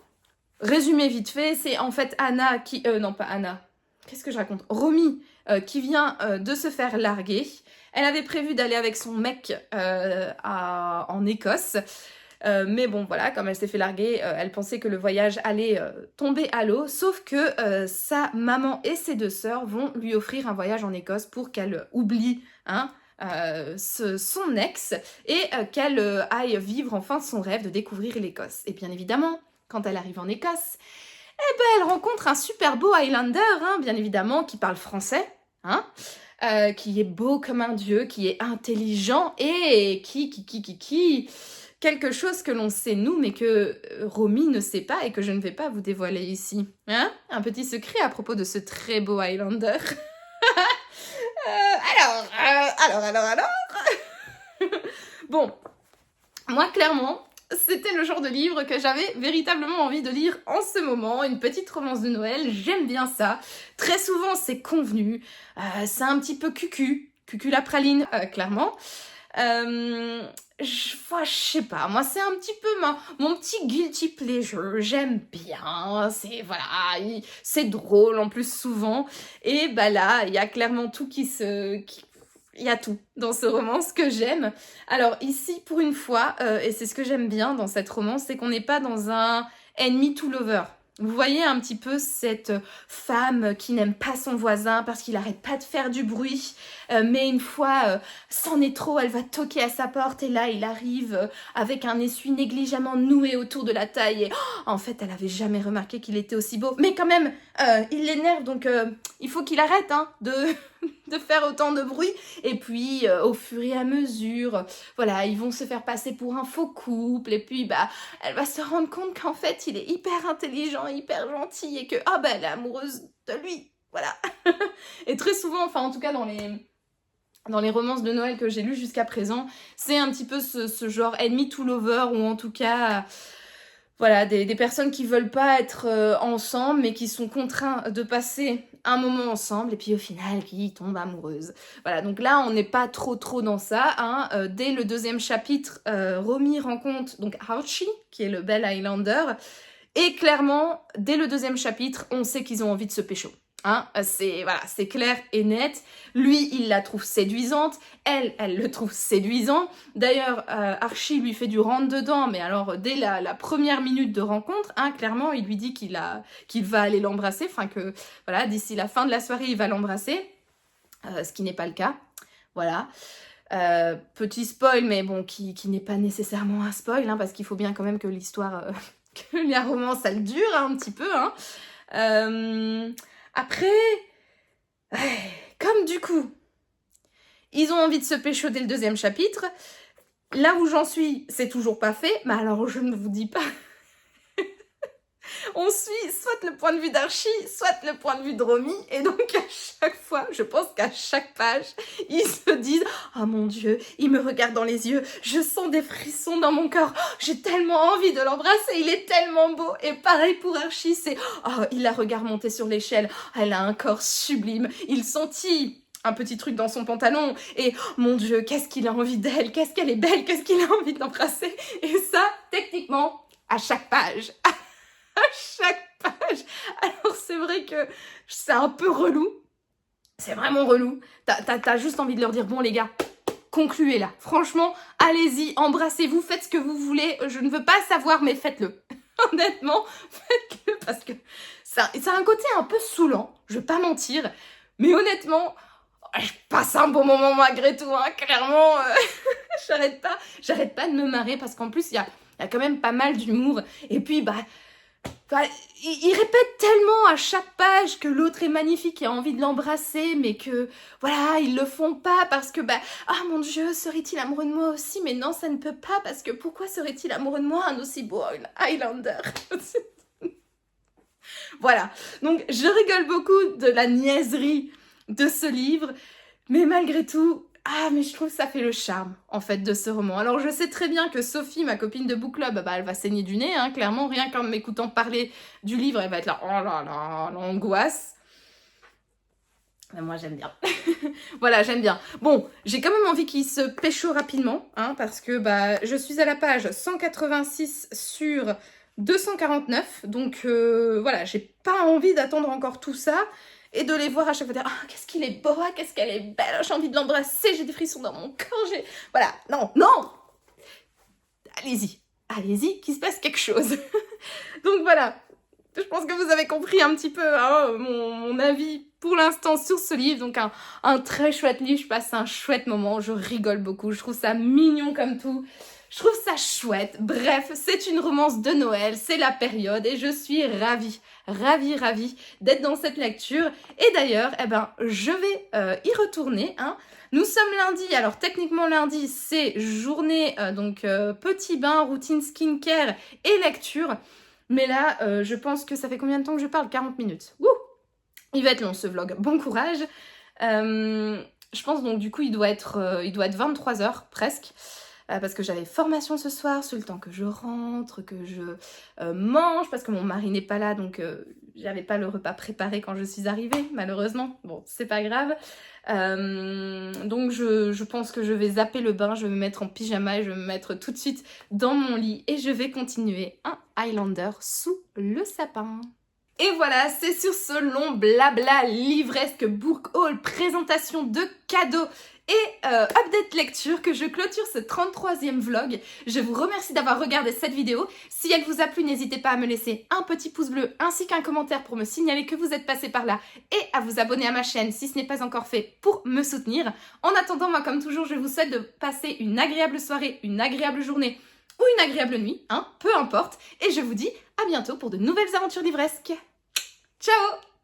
résumé vite fait, c'est en fait Anna qui... non pas Anna, qu'est-ce que je raconte, Romy qui vient de se faire larguer. Elle avait prévu d'aller avec son mec en Écosse. Mais bon voilà, comme elle s'est fait larguer, elle pensait que le voyage allait tomber à l'eau, sauf que sa maman et ses deux sœurs vont lui offrir un voyage en Écosse pour qu'elle oublie son ex et qu'elle aille vivre enfin son rêve de découvrir l'Écosse. Et bien évidemment, quand elle arrive en Écosse, elle rencontre un super beau Highlander, bien évidemment, qui parle français, qui est beau comme un dieu, qui est intelligent et qui quelque chose que l'on sait nous, mais que Romy ne sait pas et que je ne vais pas vous dévoiler ici. Un petit secret à propos de ce très beau Highlander. Alors. Bon, moi clairement, c'était le genre de livre que j'avais véritablement envie de lire en ce moment. Une petite romance de Noël, j'aime bien ça. Très souvent, c'est convenu. C'est un petit peu cucu la praline, clairement. Je sais pas, moi c'est un petit peu mon petit guilty pleasure, j'aime bien, c'est drôle en plus souvent, et là il y a clairement tout il y a tout dans ce romance que j'aime. Alors ici pour une fois, et c'est ce que j'aime bien dans cette romance, c'est qu'on n'est pas dans un enemy to lover. Vous voyez un petit peu cette femme qui n'aime pas son voisin parce qu'il arrête pas de faire du bruit, mais une fois c'en est trop, elle va toquer à sa porte et là il arrive avec un essuie négligemment noué autour de la taille et en fait elle avait jamais remarqué qu'il était aussi beau, mais quand même il l'énerve donc il faut qu'il arrête de faire autant de bruit. Et puis au fur et à mesure, voilà, ils vont se faire passer pour un faux couple et puis elle va se rendre compte qu'en fait il est hyper intelligent, hyper gentil et que elle est amoureuse de lui, voilà. Et très souvent, enfin en tout cas dans les romances de Noël que j'ai lues jusqu'à présent, c'est un petit peu ce genre enemy to lover ou en tout cas voilà, des personnes qui veulent pas être ensemble mais qui sont contraints de passer un moment ensemble et puis au final qui tombent amoureuses. Voilà, donc là on n'est pas trop dans ça. Dès le deuxième chapitre, Romy rencontre donc Archie qui est le bel Highlander et clairement dès le deuxième chapitre on sait qu'ils ont envie de se pécho. C'est clair et net. Lui, il la trouve séduisante. Elle le trouve séduisant. D'ailleurs, Archie lui fait du rentre-dedans, mais alors dès la première minute de rencontre, clairement, il lui dit qu'il va aller l'embrasser. Enfin que, voilà, d'ici la fin de la soirée, il va l'embrasser. Ce qui n'est pas le cas. Voilà. Petit spoil, mais bon, qui n'est pas nécessairement un spoil, parce qu'il faut bien quand même que l'histoire, que la romance, elle dure un petit peu. Après, comme du coup, ils ont envie de se pécho dès le deuxième chapitre, là où j'en suis, c'est toujours pas fait, mais alors je ne vous dis pas. On suit soit le point de vue d'Archie, soit le point de vue de Romy, et donc à chaque fois, je pense qu'à chaque page, ils se disent « Oh mon Dieu, il me regarde dans les yeux, je sens des frissons dans mon corps, j'ai tellement envie de l'embrasser, il est tellement beau !» Et pareil pour Archie, c'est « Oh, il la regarde monter sur l'échelle, elle a un corps sublime, il sentit... » un petit truc dans son pantalon, et oh, mon Dieu, qu'est-ce qu'il a envie d'elle, qu'est-ce qu'elle est belle, qu'est-ce qu'il a envie d'embrasser. Et ça, techniquement, à chaque page. À chaque page. Alors c'est vrai que c'est un peu relou. C'est vraiment relou. T'as juste envie de leur dire, bon les gars, concluez là. Franchement, allez-y, embrassez-vous, faites ce que vous voulez. Je ne veux pas savoir, mais faites-le. Honnêtement, faites-le parce que ça a un côté un peu saoulant, je vais pas mentir. Mais honnêtement, je passe un bon moment malgré tout, hein, clairement. J'arrête pas de me marrer parce qu'en plus, il y a quand même pas mal d'humour. Et puis, il répète tellement à chaque page que l'autre est magnifique et a envie de l'embrasser, mais que, voilà, ils le font pas parce que, ah mon Dieu, serait-il amoureux de moi aussi? Mais non, ça ne peut pas parce que pourquoi serait-il amoureux de moi, un aussi beau Highlander? Voilà, donc je rigole beaucoup de la niaiserie de ce livre, mais malgré tout, mais je trouve que ça fait le charme, en fait, de ce roman. Alors, je sais très bien que Sophie, ma copine de book club, elle va saigner du nez, hein, clairement. Rien qu'en m'écoutant parler du livre, elle va être là, oh là là, l'angoisse. Mais moi, j'aime bien. Voilà, j'aime bien. Bon, j'ai quand même envie qu'il se pécho rapidement, hein, parce que je suis à la page 186 sur 249. Donc, voilà, j'ai pas envie d'attendre encore tout ça. Et de les voir à chaque fois dire « Ah, qu'est-ce qu'il est beau, qu'est-ce qu'elle est belle, j'ai envie de l'embrasser, j'ai des frissons dans mon corps, j'ai... » Voilà, non. Allez-y, qu'il se passe quelque chose. Donc voilà, je pense que vous avez compris un petit peu mon avis pour l'instant sur ce livre. Donc un très chouette livre, je passe un chouette moment, je rigole beaucoup, je trouve ça mignon comme tout. Je trouve ça chouette. Bref, c'est une romance de Noël, c'est la période et je suis ravie d'être dans cette lecture. Et d'ailleurs, je vais y retourner. Hein. Nous sommes lundi, alors techniquement lundi, c'est journée, petit bain, routine skincare et lecture. Mais là, je pense que ça fait combien de temps que je parle? 40 minutes. Wouh! Il va être long ce vlog, bon courage. Je pense donc du coup il doit être 23h presque. Parce que j'avais formation ce soir, sur le temps que je rentre, que je mange, parce que mon mari n'est pas là, donc j'avais pas le repas préparé quand je suis arrivée, malheureusement. Bon, c'est pas grave. Donc je pense que je vais zapper le bain, je vais me mettre en pyjama et je vais me mettre tout de suite dans mon lit et je vais continuer un Highlander sous le sapin. Et voilà, c'est sur ce long blabla livresque book haul, présentation de cadeaux et update lecture que je clôture ce 33e vlog. Je vous remercie d'avoir regardé cette vidéo. Si elle vous a plu, n'hésitez pas à me laisser un petit pouce bleu ainsi qu'un commentaire pour me signaler que vous êtes passé par là et à vous abonner à ma chaîne si ce n'est pas encore fait pour me soutenir. En attendant, moi comme toujours, je vous souhaite de passer une agréable soirée, une agréable journée ou une agréable nuit, hein, peu importe. Et je vous dis à bientôt pour de nouvelles aventures livresques. Ciao!